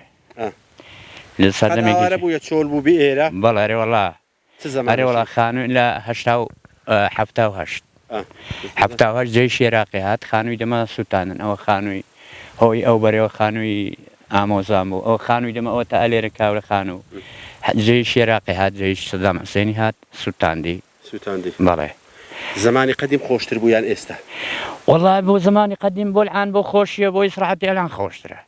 لە سەردەمێکی بووە چۆل بوو بێ ئێرە بەڵێ وڵا ئەرێ وڵا خانووی لە هەفتاهەش جێی شێراقی هات خانووی دەمە سووتانن ئەوە خانووی هۆی ئەو بەرەوە خانووی ئامۆزان بوو ئەو خانووی دەمە ئەوە تا ئەلێرە کاورە خانوو جێی شێراقی هات جێی سەدام حوسێنی هات سووتاندی بەڵێ زمانی قەدیم خۆشتر بوو یان ئێستا وڵای بۆ زمانی قەدیم بۆ العان بۆ خۆشیە بۆ ئیسراحەتی ئەلان خۆشترە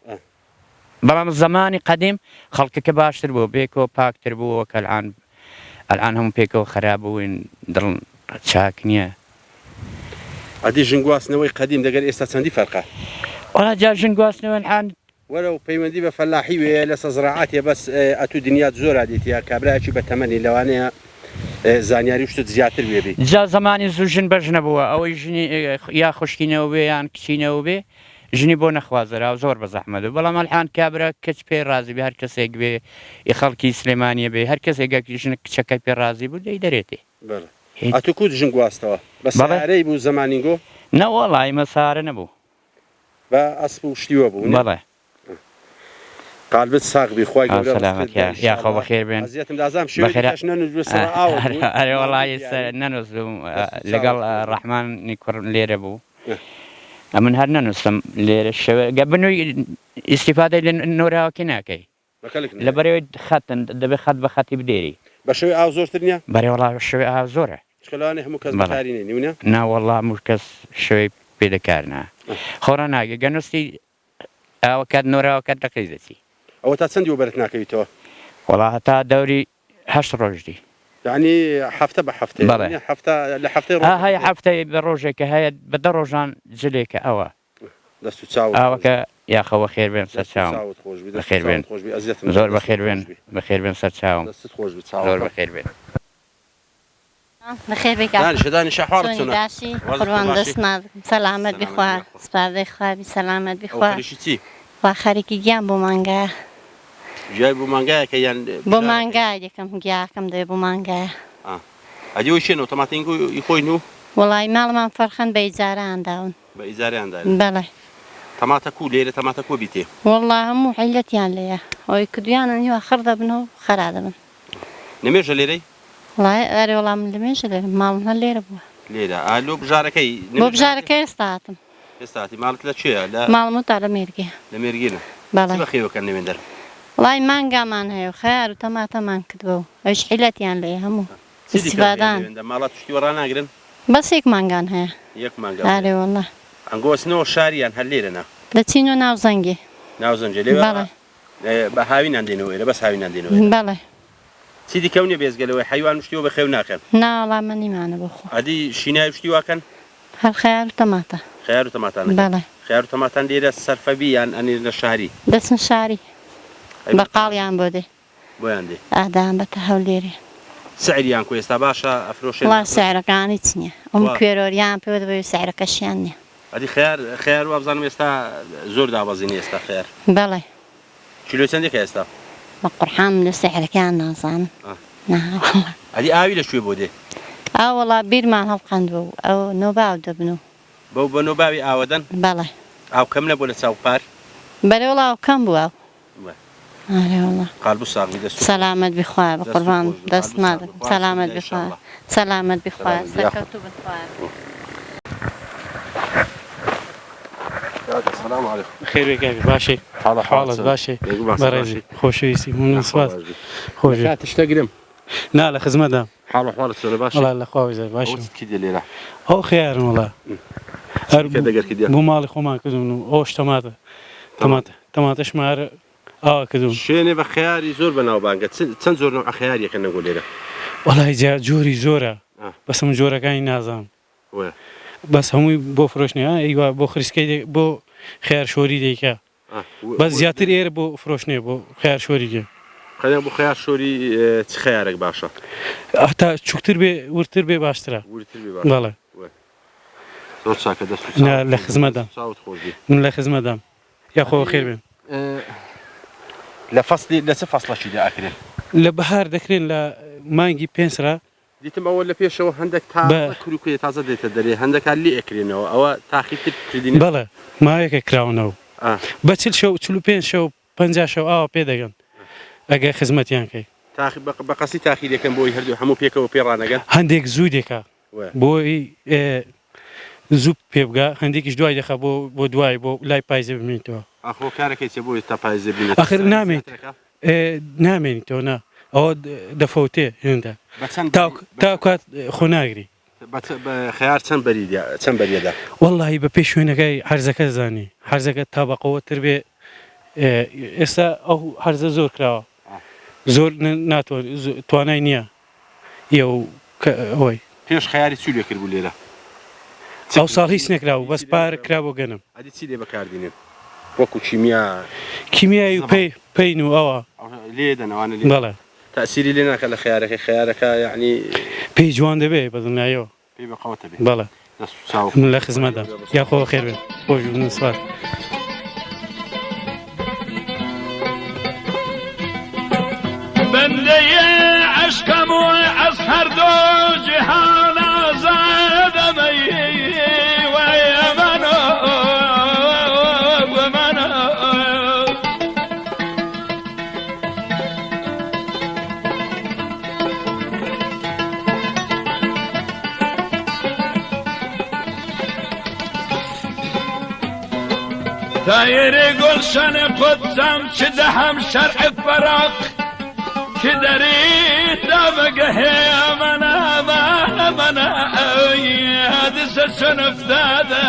بەڵام زمانی قەدیم خەڵکەکە باشتر بوو بێکەوە پاکتر بوو کە العان هەموو پێکەوە خراپ بووین دڵ چاک نییە ئەدی ژنگواستنەوەی قەدیم دەگەر ئێستا چەندی فەرقە وڵا جا ژنگواستنەوە العان وەرەو پەیوەندی بە فەلاحی وێ لە سەزراعاتێ بەس ئەتو دنیات زۆر ئادێتە کابراایکی بە تەمەنی لەوانەیە زانیاری شتت زیاتر وێبێ جا زمانی زوو ژن بەش نەبووە ئەوەی ژنی یا خوشکینەوە بێ یان کچینەوە بێ ژنی بۆ نەخوازەرا زۆر بە زەحمەت بەڵام ئەلحان کابرا کەچ پێ ڕازی بێ هەر کەسێک بێ خەڵکی سلێمانیە بێ هەر کەسێکێکی ژن کچەکەی پێ ڕازی بوو دەی دەرێتێ ئەتو کووت ژن گواستەوە بە سەرەی بوو زمانینگۆ نەوەڵی مەسارە نەبوو بە ئەسپ و شتیوە بوو بەڵێ قالبت ساق بخوای یا خۆ بەخێر بێن ئەرێ وڵی نەنووسم لەگەڵ ڕەحمانی کوڕ لێرە بوو من هەر نەنووسم لێرە شەوە گە بنووی ئیسیفادەی لە نۆراوەکی ناکەی لە بەرەوەی خەتن دەبێت خەت بە خەتی بدێری بە شەوەی ئاو زۆرتر نییە بەرێ وڵا شەوەی ئاو زۆرە هەموو کەس بەکاری نێنیونە ناوەڵا هەموو کەس شەوەی پێدەکارنا خۆڕە ناگە گەنووستی ئاوەکات نۆراوەکات دەکەی دەچی ئەوە تا چەندی وبەرت ناکەویتەوە وڵا هەتا دەوری 8 ڕۆژدی یعنی هەفتە بە هەفتێ لە هەفتەی هەیە هەفتەی بە ڕۆژێکە هەیە بە 10 ڕۆژان جلێکە ئەوە دەست و چاو ئاوەکە یاخەوە خێر بێن سەر چاوم بەخێر بێن زۆر بەخێر بێن بەخێر بێن سەر چاوم زۆر بەخێر بێن بخير بك شوني داشي قربان دستنا سلامت بخوار سپاردەی خوا بی سلامت بخوار خەریکی گیان بۆ مانگایە جای بۆ مانگایەکە یان بۆ مانگای یەکەم گیاکەم دەوێت بۆ مانگایە ئەدیەوەی شێنەوە تەماتینگی خۆین و وڵی ماڵمان فەرخەن بە ئیجارەیانداون بە ئیجارەیاندا بەڵێ تەماتە کو لێرە تەماتە کۆ بیتێ وڵا هەموو حیلەتیان لێیە ئەوەی کردویانە نیوە خڕ دەبنەوە خەرا دەبن نمێژە لێرەی وڵای ئەرێ وەڵام لەمێژە لێرە ماڵم هەر لێرە بووە لێرە ئالۆ بژارەکەی بۆ بژارەکەی ئێستا هاتم ئێستاتی ماڵت لە کوێیە ماڵم تا لە مێرگێ لە مێرگێنە بەڵێ بەخێوەکە نوێندەر وڵای مانگامان هەیە و خەیار و تەماتەمان کردووە و ئەوش حیلەتیان لێ هەموو استیفادان ماڵات شتی وەڕاناگرن بەس یەک مانگان هەیە یەک مانگا ئارێ وەڵا ئەنگۆستنەوە شاریان هەر لێرەنا دەچینەوە ناو زەنگێ ناو زەنجێ لێوە بەڵێ بە هاوینان دێنەوە ئێرە بەس هاوینان دێنەوە بەڵێ چیدی کەونێ بێزگەلەوەی حیوان شتیەوە بە خێو ناکەن ناوەڵامە نیمانە بۆ خۆ ئەدی شینای شتی واکەن هەر خەیار و تەماتە خەیار و تەماتان بەڵێ خەیار و تەماتان لێرە سەرفەبی یان ئەنێرنە شاری دەچن شاری بەقاڵیان بۆ دێ بۆیان دێ ئادان بەتە هەولێرێ سعریان کو ئێستا باشە ئەفرۆشێن وڵای سعرەکانی چ نییە ئەم کوێرۆریان پێوە دەبێت سعرەکەشیان نییە ئەدی خەیار وابزانم ئێستا زۆر دابەزینی ئێستا خەیار بەڵێ کیلۆ چەندێکە ئێستا بە قورحان لە سعرەکەیان نازانم ئەدی ئاوی لەکوێ بۆ دێ ئاوەڵا بیرمان هەڵقاندووە و ئەو نۆباو دەبن و بەو بە نۆباوی ئاوەدەن بەڵێ ئاو کەم نەبوو لە چاوپار بەرێ وڵاو کەم بووە ئارێ وڵا قالبوو ساغی دەست سەلامت بخوای بە قوربان دەست نادەم سەلامت بخوای سەلامت بخوای سەرکەوتوو بخوای السلام عليكم خير بك باشي حالك باشي برزي خوشويسي من سواس خوش تشتاقرم لا لا خدمة دام حالك سنة باشي والله لا خوي زي باشي كده ليلة هو خيار والله كده كده بو مالي خو ما كدون اوش طماطش مار كدون شيني بخياري زور بناو بانقة تسن زور نوع خياري كنا نقول ليلة والله جا جوري زورة بس من جورة كاين نازام بس هموی بۆ فرۆشتنی ئەیوا بۆ خریسکەی بۆ خیار شۆری دەیکا بەس زیاتر ئێرە بۆ فرۆشتنێ بۆ خیار شۆریگە خەیان بۆ خیار شۆری چ خەیارێک باشە هەتا چووکتر بێ ورتر بێ باشترە بەڵێ زۆر چاکە دەست لە خزمەتدام من لە خزمەتدام یا خۆ خێر بێن لە فەسلی لە چ فەسڵەشی دەئەکرێن لە بەهار دەکرێن لە مانگی پێنجرا دیتم ئەوە لە پێشەوە هەندێک تا کروکوێ تازە دێتە دەرێ هەندێکان لێ ئەکرێنەوە ئەوە تاقیتر کردین بەڵێ ماوەیەکە کراونەوە بە 45 شەو 50 شەو ئاوا پێ دەگەن ئەگەر خزمەتیان کەی بە قەسی تاخیرەکەم بۆی هەردوو هەموو پێکەوە پێڕانەگەن هەندێک زوو دێکا بۆی زوو پێ بگا هەندێکیش دوای دەخە بۆ دوای بۆ لای پایزە بمێنیتەوە ئەخۆ کارەکەی چێ بۆی تا پایزە بینێت ئەخر نامێنیتەوە نا ئەوە دەفەوتێ هێندا تا کات خۆ ناگری خیار چەند بەریەدا وەڵڵاهی بە پێش شوێنەکەی هەرزەکە زانی هەرزەکە تابەقەوەتر بێ ئێستا ئەو هەرزە زۆر کراوە زۆر توانای نییە ئەوەی پێش خیاری چی لێ کرد بوو لێرە ئەو ساڵ هیچ نەکراوە بەس پارە کرا بۆ گەنم ئەدی چی لێ بەکاردێنێن وەکو کیمیایی و پەین و ئەوە لێ دەنەوانە بەڵێ تەسیری لێ ناکە لە خیارەکە یعنی پێی جوان دەبێ بەدڵنیایەوە پێی بەقەوەتە بێ بەڵێ من لە خزمەتدا یاخۆ خێر بێ خۆش بن سوات بەندەی عشقم و ئەس هەردوو جیهان ئازادەمەی وایە منە منە دایرێ گۆڵشەنێ قوتسەم چ دەهەم شەرعی فەراق كدري دابق منا منا هذا سنف دادا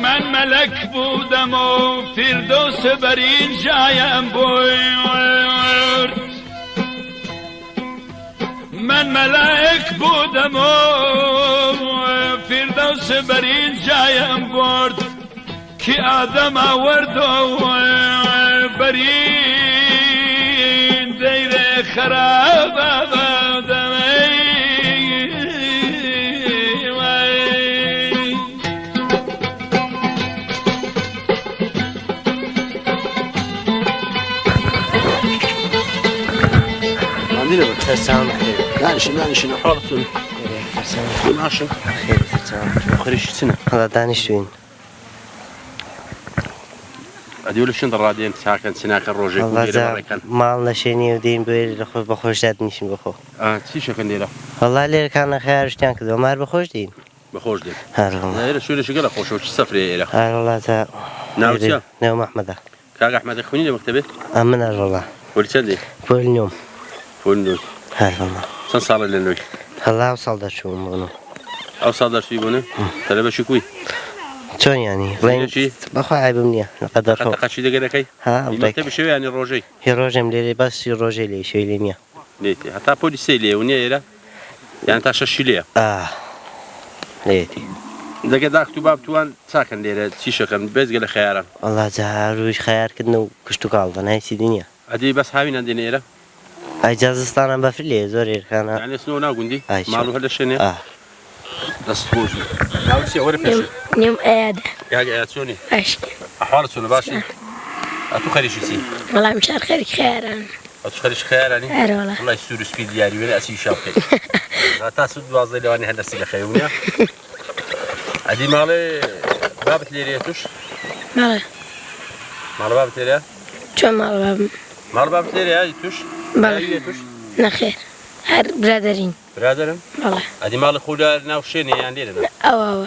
من ملك بودم و فردوس برین جایم برد من ملک بودم و فردوس برین جایم برد که آدم آورد و برین دیر خراب آدم تسام خير نانشين حالتون ناشن خير تسام خريش سنة هذا دانشين أديول شن الرادين ساكن سناك الروجي والله مال نشيني ودين بير بخوش داد نشين بخو تي شكل ديلا والله اللي كان خارج كان كذا مار بخوش دين بخوش دين هلا لا شو اللي شغله خوش وش سفري إلى والله تا ناوتيا نوم أحمد كاغ أحمد خوني لمكتبه أمنا والله ولتدي فول اليوم فول هلا والله سن صار لنا الله وصل ده شو منو أوصل ده شو بونه تلبى شو كوي شون يعني وين بخو عيب مني قدر خو قد شي دقيقة كي ها مكتب شو يعني الروجي هي روجي ملي بس الروجي لي شو لي ليتي حتى بوليسي لي ونيا إلى يعني تاشش ليه ليتي دقيقة داك تباب توان ساكن ليه تيشكن بس قال خيارا والله زهروش خيار كنا كشتو قالدن هاي الدنيا هذه بس هاوين عندنا إلى أجازستان بفرلي زوري كان يعني سنونا قندي مالو هذا الشيء دستوج ناوتي ولا فيش نيوم قاعدة يا قاعد سوني ايش أحوال سوني باشي أتو خريج سي والله مش خيرك خيرا أتو خريج خيراني والله الله يستر سبيد ديالي ولا أسي شاطئ تاسود واضح لو أنا هذا السيل خيونيا عدي مالي بابت ليريتوش مال بابت ليريا شو مال بابت ليريا يتوش يتوش نخير هر برادرين برادرم والله عدي مال خودا ناوشيني يعني لنا أو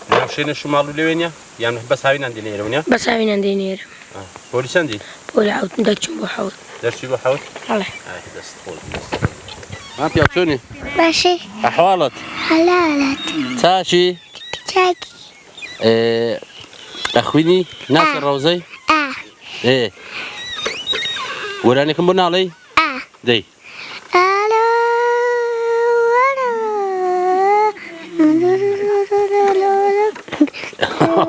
ناوشيني شو مالو لوينيا يعني بس هاوين عندنا يرونيا بس هاوين عندنا بوليس عندي بولي عود ندكشم بحوض درسي بحوض والله دست خول ما بيعطوني ماشي أحوالك حلالات تاشي تاكي أخويني ناس الروزي إيه وراني كم بنا علي دي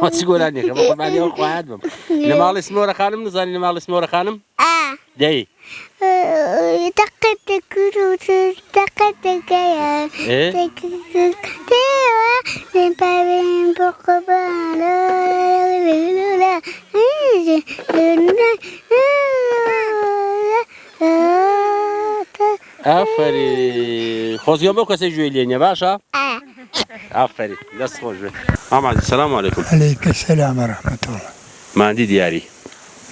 وتقول لك بقول معني واحد بم لما اسمه خانم نزاني لما اسمه خانم داي دقت كروت دقت كيان من بابين بقبالا آفرین خوزیام با کسی جویلینه باشه آفرین دست خوش به آمد السلام علیکم عليك السلام ورحمة الله ما عندي دياري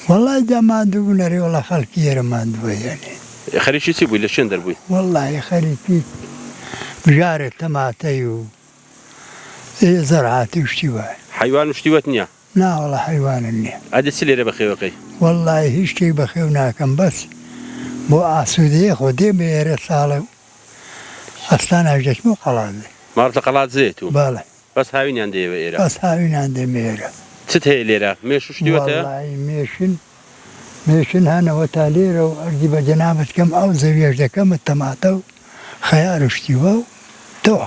والله إذا ما عندو نري والله خلقي ما عندو يعني خريج شي بوي لشين دربوي والله خريجي بجارة تماتي زرعاتي وشتوى حيوان وشتوتنيا لا والله حيوان النية هذا السليرة بخيوقي والله هشتي بخيونا كم بس بو عسودي خودي بير صالو أصلا أجت مو قلادي مارت قلاد زيتو بالله بس هاوين عندي بيرة بس هاوين عندي ميرة تتهي ليرة مش وشتوتها والله ميشن هنا وتاليرة وأرجي بجنابة كم أو زويج كم التماتو خيار وشتوى تو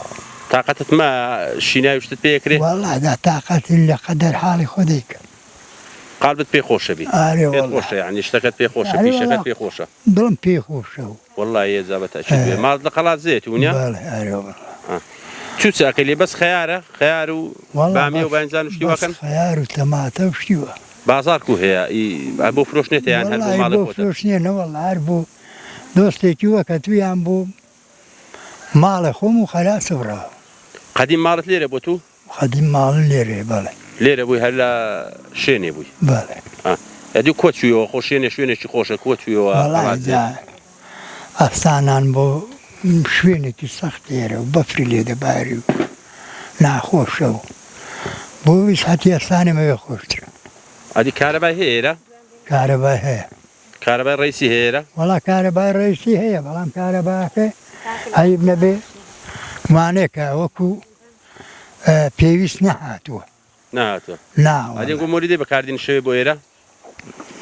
طاقتت ما شيناي وشتت بيكري والله ده طاقة اللي قدر حالي خديك قلبت بي خوشة بي خوشة يعني اشتكت بي خوشة بي شكت بي خوشة ضلم بي خوشة والله يا زابت أشيد بي ما قلات زيت ونيا بالله والله شو تاكلي بس خيار وبامية وبنزان وشتوى كان خيار وطماطة وشتوى بازاركو هي ابو فروشنيت يعني هل والله ابو فروشنيت والله عربو دوستي كيوا كتوي عم بو مال خوم وخلاص وراه قديم مالت ليرة بوتو قديم مال ليرة بالله ليرة بوي هلا شيني بوي بالله هادي كوت شوية خوشيني شويني شي خوشة كوت شوية والله إذا أستانان بو شويني كي سخت ليرة وبفري ليدا باري لا خوشة بو بس حتى أستاني ما يخوشتر هادي كهرباء هيرة كهرباء هي كهرباء رئيسي هيرة والله كهرباء رئيسي هي بلام كهرباء هي هاي ابن بي مانك وكو بيويس نهاتو نعم هادي نقول مريدي بكاردين شوي بويرة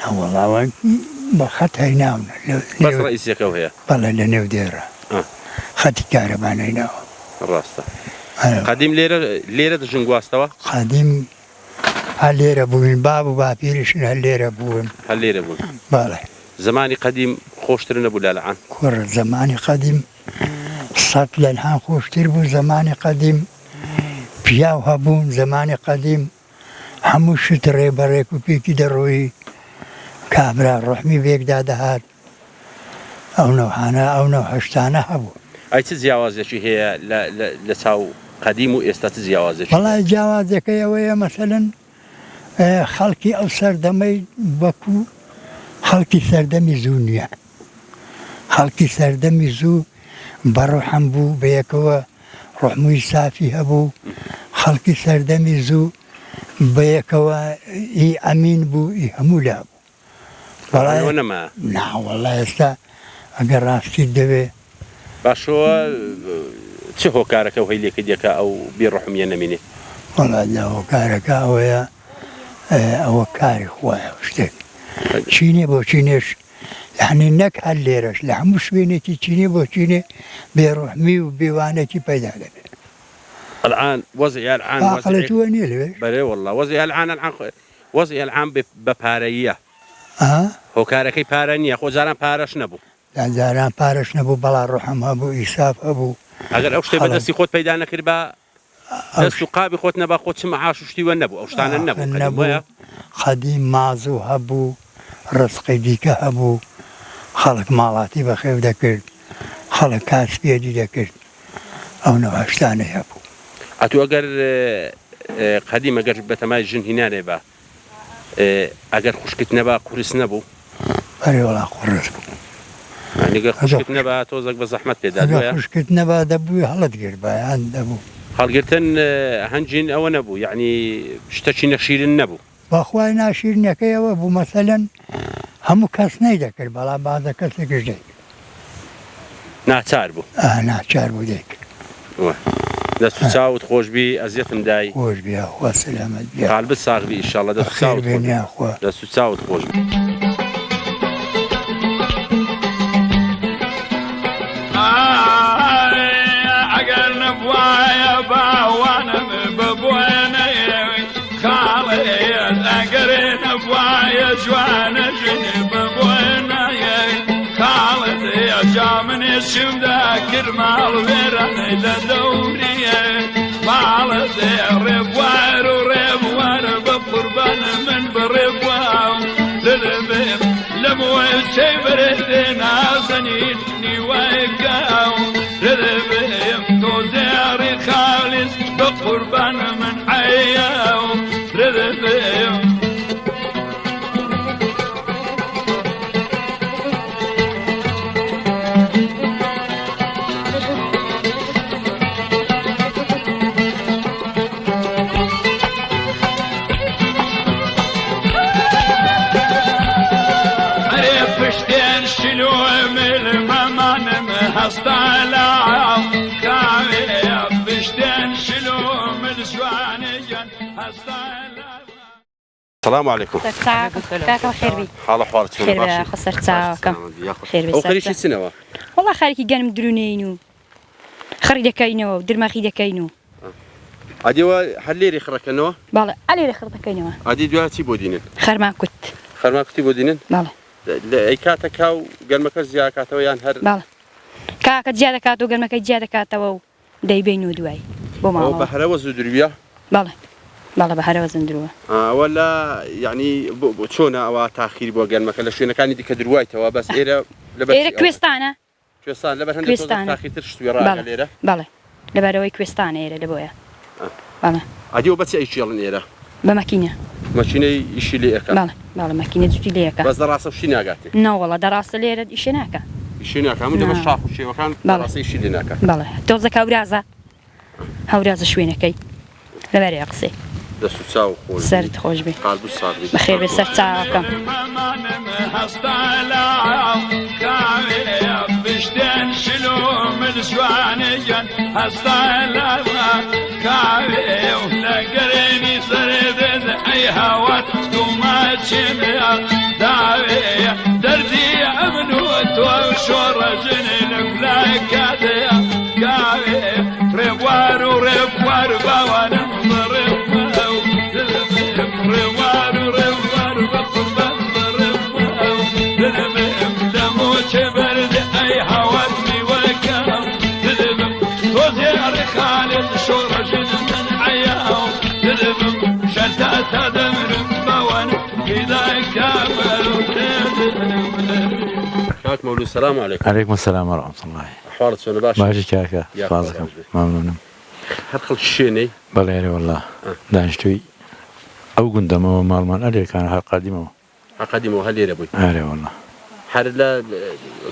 لا والله وين بخت هاي ناونا بس رئيسي كو هي والله لنو ديرة خد كهرباء هاي ناو راستا قديم ليرة دجنقواستوا قديم هالليرة بوين بابو بابيرش هالليرة بوين هالليرة بوين بالله زماني قديم خوشترنا بولا العن كور زماني قديم صوت للحان خوشتر بو زماني قديم بياو هبون زماني قديم حموش تري بريكو بيكي دروي كابرا رحمي بيك دادهات او نوحانا او نوحشتانا هبو اي تزياوازي هي لساو قديم واستات زياوازي والله جوازك يا ويا مثلا خلقي او سردمي بكو خلقي سردمي زونيا خلقي سردمي زو بروحم بو بيكوا روح موي صافي هبو خلقي سردمي زو بيكوا اي امين بو اي همولا بو والله وانا ما لا والله استا اگر راستي دبي باشو تشوفوا كاركا وهي اللي كديكا او بيروحوا ينميني والله لا هو كاركا ويا او كاري خويا وشتك شيني بو شينيش يعني انك هالليرش لحمش بينتي شيني بو شيني بيروح مي وبيوانتي بيدا الان وضعي الان عقلت ويني لي بلي والله وضعي الان وضعي الان بباريه هو كاركي بارانيه خو زاران بارش نبو لا زاران بارش نبو بلا روحم هبو إيساف هبو اگر اوشتي بدسي خود پیدا نکربا دستو قابي خود نبا خود معاش وشتي ونبو اوشتان النبو قديم مازو هبو رزقي ديك هبو خلق مالاتي بخير دكر خلق كاس بيدي دكر او نواشتاني هبو اتو اگر قديم اگر بتماي جن هنا نبا اگر خشكت نبا قرص نبو بري ولا قرص يعني اگر خشكت نبا توزق بزحمت بيداد اگر خشكت نبا دبوي هلت قربا عند ابو هالقرتن هنجين او نبو يعني اشتكي نشير النبو باخوي ناشير نكيا وابو مثلا هم كاس نيدكر بلا بعض كاس كجدي ناچار بو ناچار بو ديك دستو تساوت خوش بي ازيتم داي خوش بي اخو سلامت بي قلب صاغ بي ان شاء الله دستو تساوت خير بيني اخو دستو تساوت خوش بي اگر نبوايا باوانا ببوانا خار وشم ذاكر مال وراني لدوريه مال ربوار وربوار بقربان من بربوار للبيم لموي سيبرد نازنيني ويقاو للبيم توزيري خالص بقربان من عياو للبيم السلام عليكم. كاكا خير بي. حال حوالك شنو باشي؟ خير خسرت كم. خير بي. وخريش السنة والله خارجي كان مدرونينو. خريجة كاينو درماخي كاينو. عادي حليري خركنوا؟ بالله علي خرطة كاينو. عادي دواتي بودينين. خير ما كنت. خير ما كنتي بودينين؟ بالله. أي كاتا كاو قال ما كزيا كاتا ويان هر. بالله. كاكا زيادة كاتو قال ما كزيادة كاتا و داي بينو دواي. بوما. أو بحر وزدربيا؟ بالله. بالله بحر وزندروه. ولا يعني شونا أو تأخير بوجان ما كلا شو كان يدي كدرواي توا بس إيرا لبس. إيرا كويستانا. كويستان لبس هندي تأخير ترشتوي راجع ليرا. بالله. لبروي كويستان إيرا لبويا. بالله. عادي بس أي شيء لين إيرا. بماكينة. ماكينة يشيل ليك. بالله بالله ماكينة تشيل ليك. بس دراسة وش ناقاتي؟ لا والله دراسة ليرا يشيناك. يشيناك هم ده مش شاف وشي وكان دراسة يشيل ليناك. بالله توزك هورازة. هورازة شوينكي. لبري أقصي. دستو خوش سرت خوش بي قلبو صابري بخير بسرت ساعكم بشتن شلو من سوانجان هستالا كاوي ولقريني سرد اي هوات وما تشمع داوي دردي امنوت وشورجن الملاكات كاوي ربوار باوانا كاك مولود السلام عليكم. عليكم السلام ورحمة الله. أحوالك شنو باشا؟ ماشي كاكا فازكم ممنونم. هدخل الشيني. بلى والله دانشتوي أو قندم أو مالمان أدري كان قديمه. قديمه هل يربي؟ أدري والله. حرلا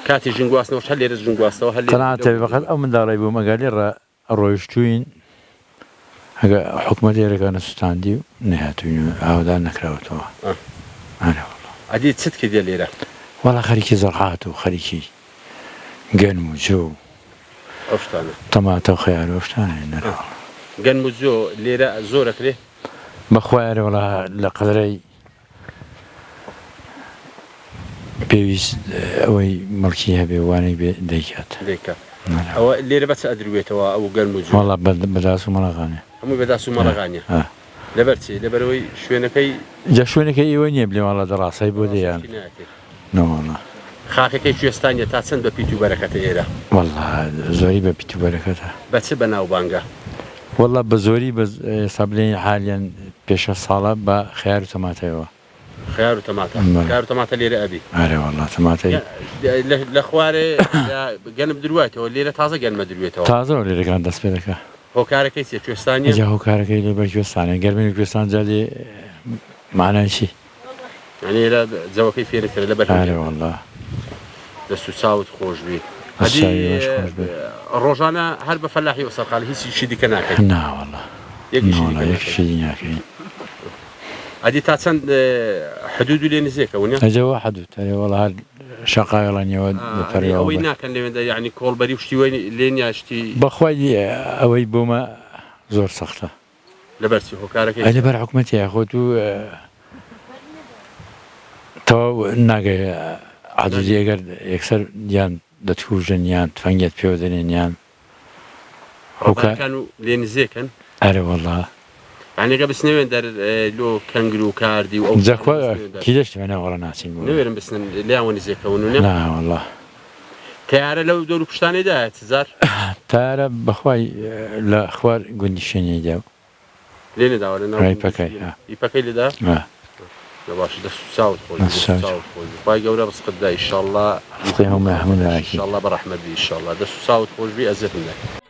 كاتي جنقاسنا وش هل يرز جنقاسنا وهل قناعة بقى أو من داري بو مقالي الرويشتوين حكمة ديري كان ستاندي نهاتوين عودان نكراوتوا. أنا والله. عديد ست ديال ليرة. والله خريكي زرعاتو خريكي قنمو جو. أفتانا. طماطة وخيار وأفتانا نرى. قنمو جو ليرة زورك ليه؟ بخواري والله لقدري بيويس أوي ملكيها بيواني بديكات. ديكات. أو ليرة بس أدريته أو قنمو جو. والله بداسو ملغاني. هم بداسو ملغاني. لبرتي لبروي شوينكي. جا شوينكي وين يبلي والله دراسة يبوديان. نو والله. خاكي كي شويستانيا تاسن ببيتو بركة إيرا. والله زوري ببيتو بركة. بس بناو بانجا. والله بزوري صابلين حاليا بيش الصالة بخيار وطماطة. خيار وطماطة. خيار وطماطة ليرة أبي. أري والله طماطة. لأخواري جنب دلوقتي والليرة تازة جنب دلوقتي. تازة ولا كان دست بيدك. هو كاركي شويستانيا. إجا هو كاركي اللي بشويستانيا قربين شويستان زادي معناه شيء. يعني لا زوجي فينك لا بل. أري والله. دستو ساوت خوش بي. هذه الرجانة هرب فلاحي وصل قال هي شيء دي كناك. لا والله. يك شيء ياكي. هذه تاتسن حدود لين زيك ونيا. أجا حدود يعني والله هاد شقايق لين يود بطريقة. وينك كان يعني كول بري وشتي وين لين ياشتي. بخوي أوي بوما زور سخطة. لبرتي هو كارك. أنا بر حكمتي يا أخوتو تو ناقة عدودي أجر يكسر يان دتكوجن يان تفنجت بيودين يان. هو كانوا لين زيكن. أري والله. يعني قبل سنين در لو كانجرو كاردي أو. زكوا كيدش أنا ورا ناسين. نويرن بس ليه وني زيك ونونيا. لا والله. تیارە لەو دەور و پشتانێدایە زار تارە بەخوای لە خوار گوندی شوێنێدا لێ نەداوە لە ئیپەکەی لێدا باش دەست و چاوت خۆی خی گەورە ڕزقتدا ئینشاءڵڵا هەموو هەموولاکی ئینشاءڵڵا بەڕەحمەت بی ئینشاءڵڵا دەست و چاوت خۆش بی ئەزیەتم نەکە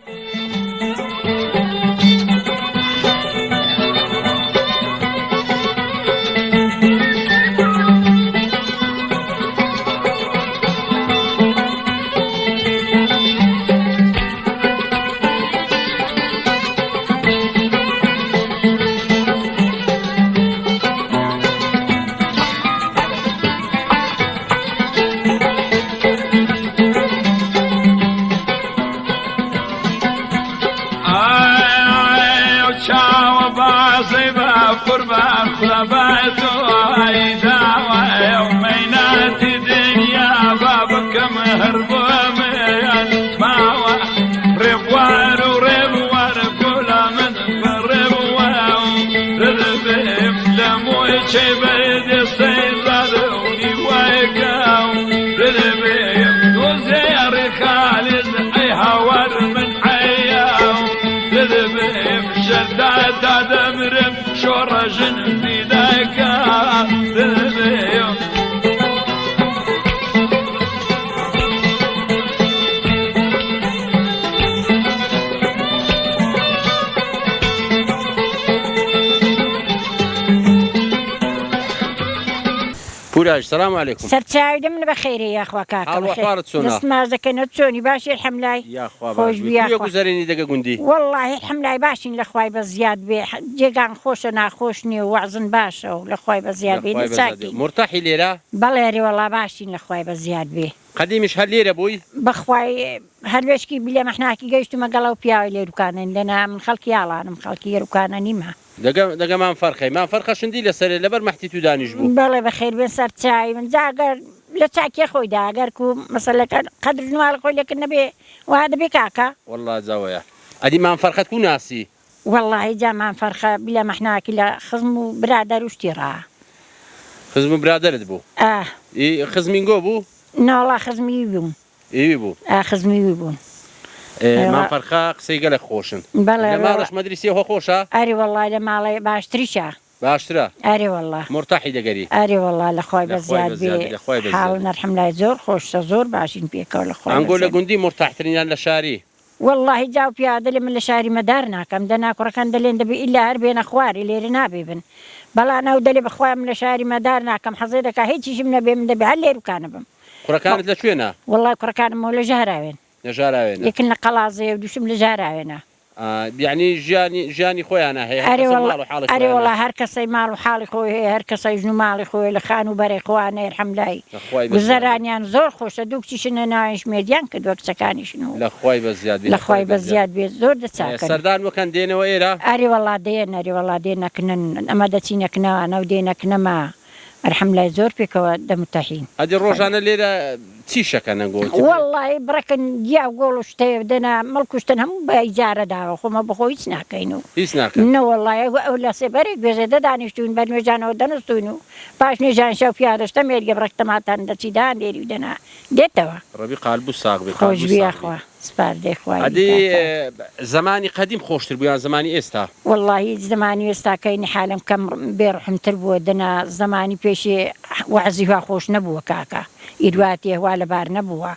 قربان خلبات وعيدا ويومينات دنيا بابك مهرب ميان ماوى ربوان وربوان كل من ربوان ربهم لموي شبيد السيطروني ويقاو ربهم وزير خالد اي هوار من حياو ربهم شداد دمرم شورجن في ذاك اليوم پوراج سلام علیکم سرچاوی من بخیری یا خوا کاکا حاڵ چۆنە دەست ماز دەکەنەوە چۆنی باشی الحەمدلای خۆش بیا گوزارێنی دەگە گوندی والله الحەمدلای باشین لە خوای بە زیاد بێ جێگان خۆشە ناخۆش نییە و وەعزن باشە و لە خوای بە زیاد بێ چاکی مرتاحی لێرە بەڵێ والله باشین لە خوای بە زیاد بێ قەدیمیش هەر لێرە بووی بەخوای هەلوێشکی بلێ مەحناکی گەیشتمە گەڵە و پیاوی لێروکانن لەنا من خەڵکی یاڵانم خەڵکی یێروکانە نیمە دەگەمان فەرخی مان فەرخە شندی لەسەر لەبەر مەحتی تو دانیش بوو بەڵێ بەخێر بێن سەر چاوی من جاگەر لە چاکێ خۆیدا ئەگەر کو مەسەلەکە قەدر نواڵ خۆی لەکرد نەبێ وا دەبێ کاکە والله جاوەیە ئەدی مان فەرخەت کو ناسی والله جامان فەرخە بلێ مەحناکی لە خزم و برادەر وشتی ڕا خزم و برادەرت بوو خزمینگۆ بوو ناوڵا خزمی بووم ئێوی بوو خزمی بوون مان فەرخە قسەی گەلە خۆشن لە ماڵش مەدرسێ خۆ خۆشە ئەری والله لە ماڵێ باشتریشە باشترە ئەری والله مرتاحی دەگەری ئەری والله لە خۆی بە زیاد بێ حاڵ نەرحەملای زۆر خۆشە زۆر باشین پێکەوە لە خۆی ئەنگۆ لە گوندی مرتاحترینیان لە شاری والله جاو پیادە لێ من لە شاری مەدار ناکەم دەناکوڕەکان دەلێن دەبێ ئیلا هەر بێنە خواری لێرە نابێ بن بەڵا ناو دەلێ بەخوای من لە شاری مەدار ناکەم حەزێ دەکا هیچیشم نەبێ من دەبێ هەر لێروکانە بم کوڕەکانت لەکوێنە والله کوڕەکانمەوە لە ژاراوێن لە یەکن لە قەڵازێ و دووشم لە ژاراوێنە یعنی ژیانی خۆیانە هەیە ئەرێ وڵا هەر کەسەی ماڵ و حاڵی خۆی هەیە هەر کەسەی ژن و ماڵی خۆی لە خان و بەرەی خۆوانە هەرحەملای گوزەرانیان زۆر خۆشە دوو کچیشنە ناوێن شمێردیان کردووە کچەکانیشن و لە خوای بە زیاد بێت زۆر دەچاکەن سەردان وەکەن دێنەوە ئێرە ئەرێ وڵا دێن ئەرێ وڵا دێنەکنن ئەمە دەچینەکنەوە نەو دێنەکنەما الحمدلله زۆر پێکەوە دەمتەحین ئەدی ڕۆژانە لێرە چی شەکەنە گۆ والله بڕەکەن گیا و گۆڵ و شتێ دەنا مەڵکوشتن هەموو بە ئیجارە داوە خۆمە بخۆ هیچ ناکەین و هیچ ناکەین نەوەڵڵایە ئەو لە سێبەرێک گوێژێ دەدانیشتون بەر نوێژانەوە دەنووسین و پاش نوێژان شەو پیادەشتە مێرگە بڕەکتەماتان دەچیدان لێری دەنا دێتەوە ڕەبی قالبوو ساغ بێ خۆش بیاخوا سپار دێخوای ئەدی زمانی قەدیم خۆشتر بوو یان زمانی ئێستا والله زمانی ئێستاکەینی حالم کەم بێڕحمتر بووە دەنا زمانی پێشێ وەعزی وا خۆش نەبووە کاکە ئیدواتی هەوا لەبار نەبووە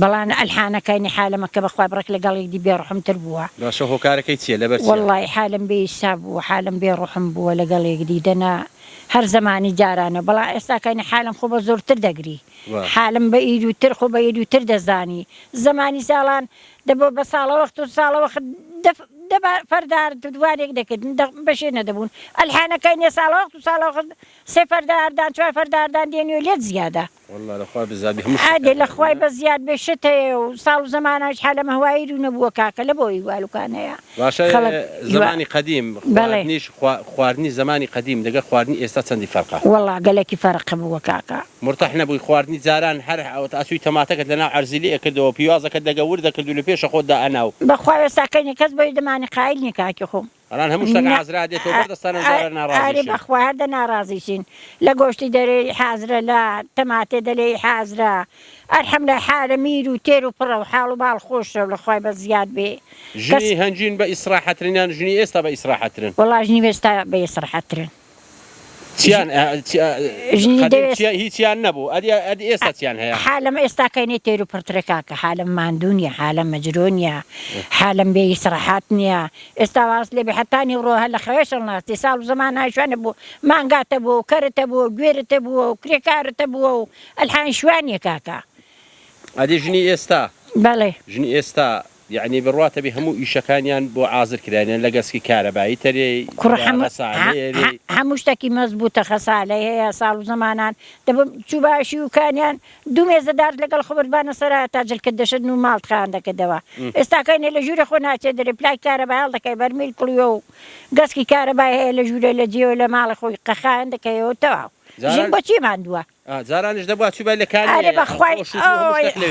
بەڵام ئەلحانەکەینی حالەمەکە بەخوا بڕێک لەگەڵێکدی بێڕحمتر بووە باشە هۆکارەکەی چییە لەبەر والله حالم بێئیسا بووە حالم بێڕحم بووە لەگەڵێکدی دەنا هەر زمانی جارانە بەڵام ئێستاکەینی حالم خۆ بە زۆرتر دەگری حالم بە ئید و تر خۆ بە ئید و تر دەزانی زمانی ساڵان دەبۆ بە ساڵە وەخت و ساڵە وەخت فەردار دووارێک دەکرد بەشێ نەدەبوون ئەلحانەکەینێ ساڵە وەخت و ساڵە وەخت سێ فەرداردان چوار فەرداردان دێنی و لێت زیادە عادێ لە خوای بە زیاد بێ شت هەیە و ساڵ و زمانەش حالەمە هەوایی رو نەبووە کاکە لە بۆی والوکانەیە باشە زمانی قەدیم خواردنی زمانی قەدیم لەگەڵ خواردنی ئێستا چەندی فەرقە والله گەلێکی فەرق بووە کاکە مرتاح نەبووی خواردنی جاران هەر ئاسووی تەماتەکەت لەناو عەرزیلێ کردەوە پیازەکەت دەگە ورد دەکرد و لە پێشە خۆت دا ئەناو بەخوا ئێستاکەینی کەس بۆی دەمانی قایل نی کاکی خۆم الان هموش تاك عازرا ديتو بردستان زار ناراضي شين بخوا هذا ناراضي شين لا قوشتي دلي حازرة لا تماتي دلي حازرة الحمد لله حالة ميرو تيرو برا وحالو بالخوش ولا خوي بزياد بي جني هنجين بإصراحة ترين جني إستا بإصراحة ترين والله جني إستا بإصراحة ترين تيان هي تيان نبو أدي إستا تيان هيا حالم إستا كيني تيرو برتركاك حالم ماندونيا حالم مجرونيا حالم بإصراحاتنيا إستا واصلي بحتاني وروها لخويش الناس تسالو زمان هاي شوان بو مانقات بو كرت بو قويرت بو كريكارت بو الحان شواني كاكا أدي جني إستا بله جني إستا يعني بالرواتب همو إيشكانيان بو عازر كرانيان لقاسكي كهربائي تري هموشتكي مزبوطة خصالة هي صالو زمانان دابا شو باشيو كانيان دومي زدار لقى الخبر بانا صراحة تاجل كدش انو مالت خاندك دوا استاكاين لجوري خونا تدري بلاي كهربائي هالدك برميل كل يوم قاسكي كهربائي هي لجوري لجيو لمال خوي قخاندك يو تواو جيب بچي ماندوا زارانش دبوا شو بالكاني أنا بخوي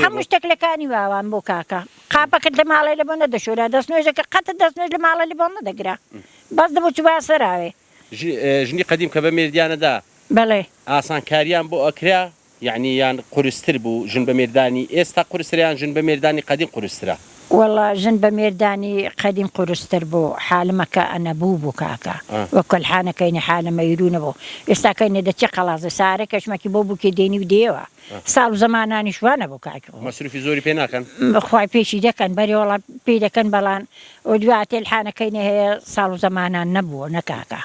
حمشتك لكاني وان بو كاكا قابك اللي مالي اللي بنا دشورا دسنوجك قط دسنوج اللي مالي اللي بنا دقرا بس دبوا شو باسراوي جني قديم كبميرديانا دا بله آسان كاريان بو أكريا يعني قرستر بو جنب ميرداني استا قرستريان جنب ميرداني قديم قرسترا والله جنب ميرداني قديم قرستر بو حالمك أنا بوبو كاكا وكل حانا كيني حالة ما يرون بو استا كيني دا تشي خلاص سارك اشماكي بوبو كي ديوا صاروا زماناني شوانا بو كاكا مصروفي زوري بينا كان خواي بيشي دا كان بري والله بيدا كان بلان ودواتي الحانا كيني هي صاروا زمانان نبو نكاكا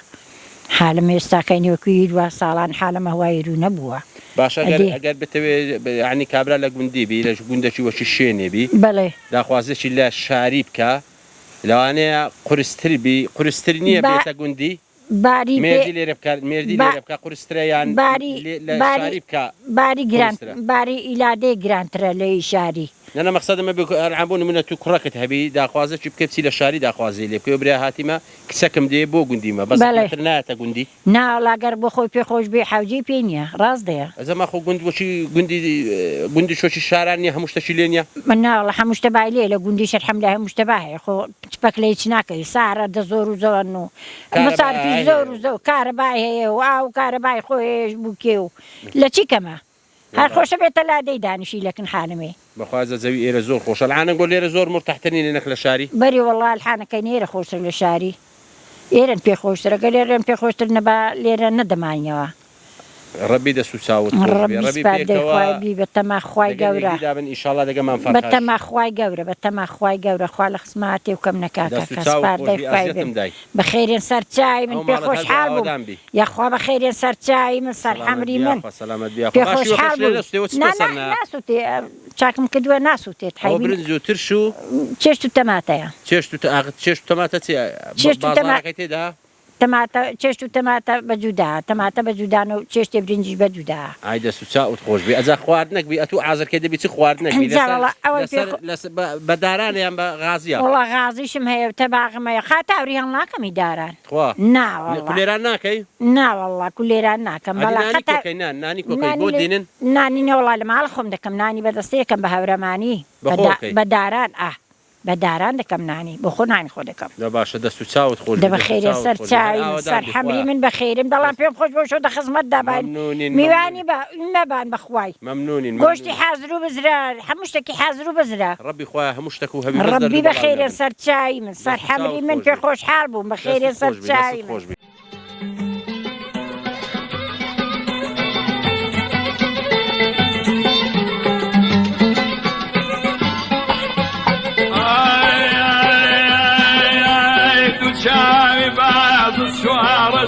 حالة ما استا كيني وكيد وصالان حالة ما هو يرون بو باشا اگر بتوي يعني كابرا لك بندي بي لاش بندشي وش الشيني بي بله لا خوازش لا شاريبكا لو انا قرستر بي قرسترنيه بيتا جندي باري ميردي لي ربكا قرستريان باري جرانت باري إلى جرانتر لي شاري أنا مقصد ما بيلعبون من تكركت هبي دا خوازة شو بكبسي للشاري دا خوازي اللي بكبريا هاتما كسكم دي بو جندي ما بس مثلنا تجندي نا لا قرب خوي بخوش بحوجي بينيا راس ده إذا ما خو جند وشي جندي شو الشارعني همش تشيلينيا نا لا همش تبعي ليه لا جندي شر حمله همش تبعي خو تبكليش ناكي سعر دزور وزانو مصار في زور وزو كهربائي هي واو كهربائي خويش بوكيو لا شي كما هالخوش بيت لا ديدانشي لكن حالمي بخوازة زوي إير زور خوش الآن نقول إير زور مرتاحتني لنك للشاري بري والله الحانة كاين إير خوش للشاري إيرن في خوش قال إيرن في خوش النبا ليرن ندمانيوا ربي دسو ساوت ربي سباد خوي بي بتما خوي جورا إن شاء الله دقة ما نفرقش بتما خوي جورا بتما خوي جورا خوالي خصماتي وكم نكاكا كسباد خوي بخير صار شاي من في خوش حالبو يا خوا بخير صار شاي من صار حمري من في خوش حالبو ناسوتي شاكم كدوا ناسوتي تحيبين برنزو ترشو تشتو تماتا يا تشتو تماتا تشتو تماتا تماتا چشتو تماتا بجودا تماتا بجودانو چشت برنجي بجودا عايده سوسا وتخوش بي اذا خواردنك بي اتو عازر كده بي خواردنك بي بداران يا غازيه والله غازيشم هي تبع ما خاطاوري هنا كم داران نا والله كليرانا كاي نا والله كليرانا كم بلا خاطا كاين ناني كوكاي بودينن ناني والله ما لكم دكم ناني بدستي كم بهورماني بداران بداران دكم ناني بخوناني خودكم لا باش دستو تساوت خوش ده بخير صار شاي صار حمري من بخير مدلان فيهم خوش بوشو ده خزمت دابان ميواني ما بان بخواي ممنونين قوشتي حازرو بزرار حمشتكي حازرو بزرار ربي خواه همشتكو هبي ربي بخير صار شاي من صار حمري من في خوش حالبو بخير صار شاي شاوي بعض الشوارع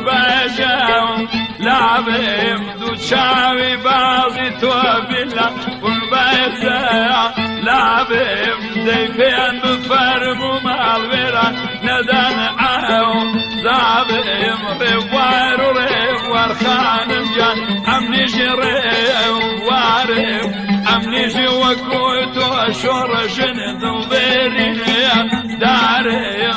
باشاو لعبهم دو شاوي بعض توبلا والباشا لعبهم دايفين بفرمو مالورا ندان عاو زعبهم ريوار وريوار خانم جان عمني جريوار عمني جي وكوتو شورشن دوبيري داري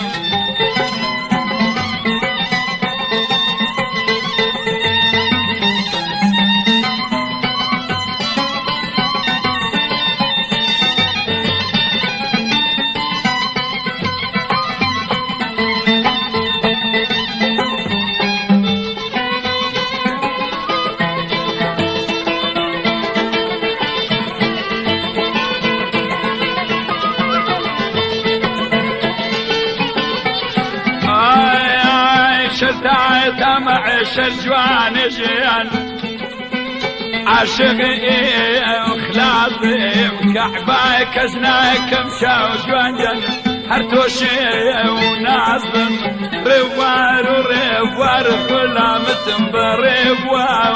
تعيت معيش الجوان جيان عاشق وخلاصي وكعباي كزناك مشاو جوان جن هرتوشي ونعظم روار وريوار خلامتم بريوار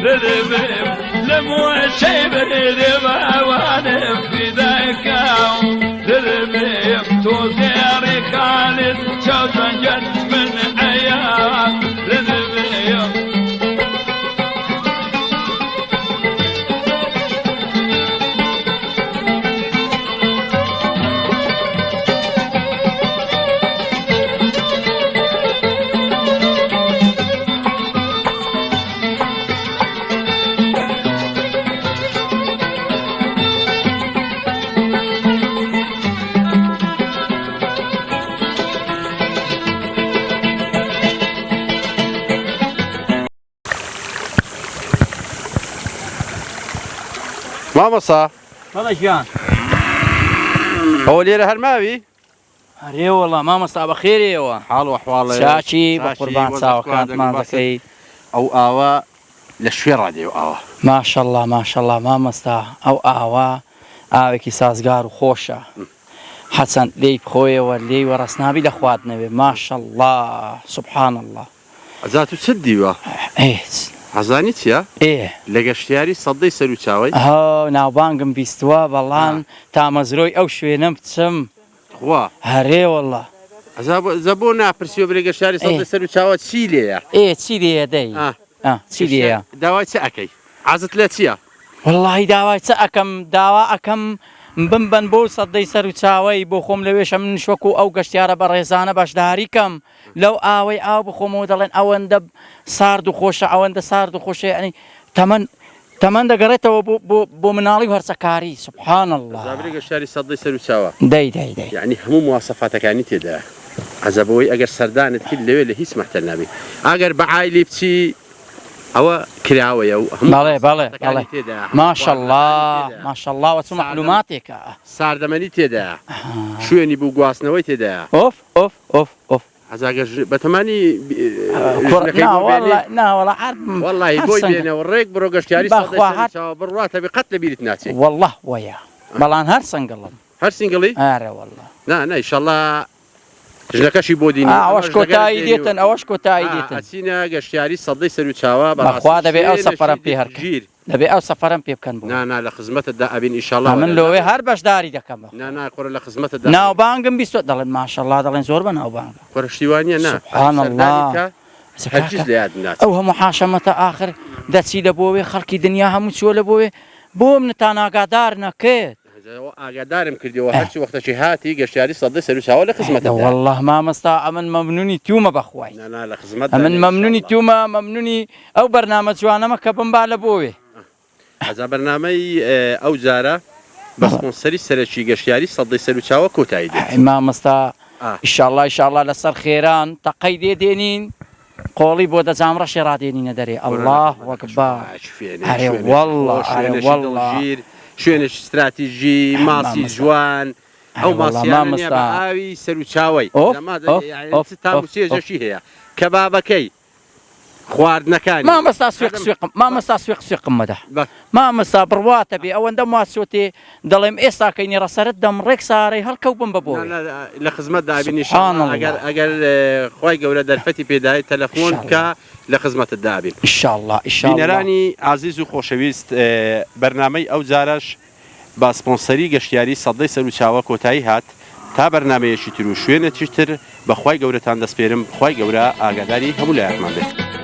رذبيب لمو شي بريبا وانا في ذاكاو رذبيب توزيري خالد شاو جوان جن من ايام رذبيب مامەسا بەڵێژیان ئەوە لێرە هەرماوی هەرێوەڵا مامەستا بەخێرەوە حاڵ وەحواڵە چاچی بە قوربان چاوەکانتمان دەکەیت ئەو ئاوە لە شوێ ڕادێ و ئاوە ماشەڵڵا ماشەڵڵا مامەستا ئەو ئاوا ئاوێکی سازگار و خۆشە حەچەند لێی بخۆیەوە لێی وەڕەسنابی لە خواردنەوێ ماشەڵڵا سوبحان الله ئەزات و چت دیوە حەزانی چییە؟ لە گەشتیاری سەدەی سەر و چاوەی ناوبانگم بیستووە بەڵام تامەزرۆی ئەو شوێنەم بچم خوا هەرێوەڵا زە بۆ ناپرسیوە برێ گەشتیاری سەدەی سەر و چاوە چی لێیە؟ چی لێیە دەی چی لێیە؟ داوای چ ئەەکەی؟ حەزت لە چییە؟ وەڵڵاهی داوای چ ئەەکەم داوا ئەەکەم بمبەن بۆ سەدەی سەر و چاوەی بۆ خۆم لەوێشە من شوەکو ئەو گەشتیارە بە ڕێزانە بەشداریکەم لەو ئاوەی ئاو بخۆمەوە دەڵێن ئەوەندە سارد و خۆشە ئەوەندە سارد و خۆشە ئەنی تەمەەن دەگەڕێتەوە بۆ مناڵی و هەرچەکاری سبحان الله زابرێ گەشتیاری سەدەی سەر و چاوە دەی یعنی هەموو مواسەفاتەکانی تێدایە عەزەبەوەی ئەگەر سەردانت کرد لەوێ لە هیچ مەحتەل نابێ ئەگەر بەعایلی بچی ئەوە کراوەیە و بەڵێ ماشەڵڵا وە چ معلوماتێکە ساردەمەنی تێدایە شوێنی بوو گواستنەوەی تێدایە ئۆف هەزاگەر بەتەمانی ناوەڵا وەڵڵاهی بۆی بێنەوە ڕێک بڕۆ گەشتیاری بڕواتە بێ قەت لە بیرت ناچێت وەڵڵاه وەیە بەڵام هەر سنگڵم هەر سنگڵی؟ ئارە وەڵڵا نا ئیشەڵڵا ژنەکەشی بۆ دینی ئەوەش کۆتایی دێتن ئەوەش کۆتایی دێتن ئەچینە گەشتیاری سەدەی سەر و چاوە بەخوا دەبێ ئەو سەفەرم پێ هەرکەن دەبێ ئەو سەفەرم پێ بکەن بوو نا لە خزمەتتدا ئەبین ئیشەڵڵا من لەوێ هەر بەشداری دەکەم نا قۆرە لە خزمەتتدا ناوبانگم بیستۆ دەڵێن ماشەڵڵا دەڵێن زۆر بە ناوبانگ قۆرەشتیوانیە نا سوبحان الله هەرگیز لە یاد ناچێت ئەو هەموو حاشەمەتە ئاخر دەچی لە بۆوێ خەڵکی دنیا هەموو چوە لە بۆوێ بۆ منتان ئاگادار نەکرد ئاگادارم کردیەوە هەرچی وەختەی هاتی گەشتیاری سەدەی سەر و چاوە لە خزمەتە والله مامەستا ئەمن مەمنونی تومە بەخوای لە خزمەت ئەمن مەمنونی تومە مەمنونی ئەو بەرنامە جوانەمە کە بمبا لە بۆوێ ئەزا بەرنامەی ئەو جارە بە سپۆنسەری سەرەکی گەشتیاری سەدەی سەر و چاوە کۆتایی دێت مامەستا ئیشاڵڵا لەسەر خێران تەقەی دێدێنین قۆڵی بۆ دەجام ڕەشی ڕادێنینە دەرێ ئەڵڵاه وەکبار ئەرێ وەڵڵا شوێنش استراتیژی ماسی جوان ئەو ماسیانە ئاوی سەر و چاوەی تاموسێژەشی هەیە کەبابەکەی خواردنەکانی مامەستا سوێق سوێقم مەدە مامەستا بڕواتە بێ ئەوەندە ماسۆتێ دەڵێم ئێستا کەینی ڕەسەرت دەم ڕێک سارەی هەڵکەوت بم بە بۆ لە خزمەت دابینی ئەگەر خۆی گەورە دەرفەتی پێدای تەلەفۆن بکە لە خزمەتت دابین بینەرانی عازیز و خۆشەویست بەرنامەی ئەو جارەش با سپۆنسەری گەشتیاری سەدەی سەر و چاوە کۆتایی هات تا بەرنامەیەکی تر و شوێنێکی تر بەخوای گەورەتان دەسپێرم خوای گەورە ئاگاداری هەموو لایەکمان بێت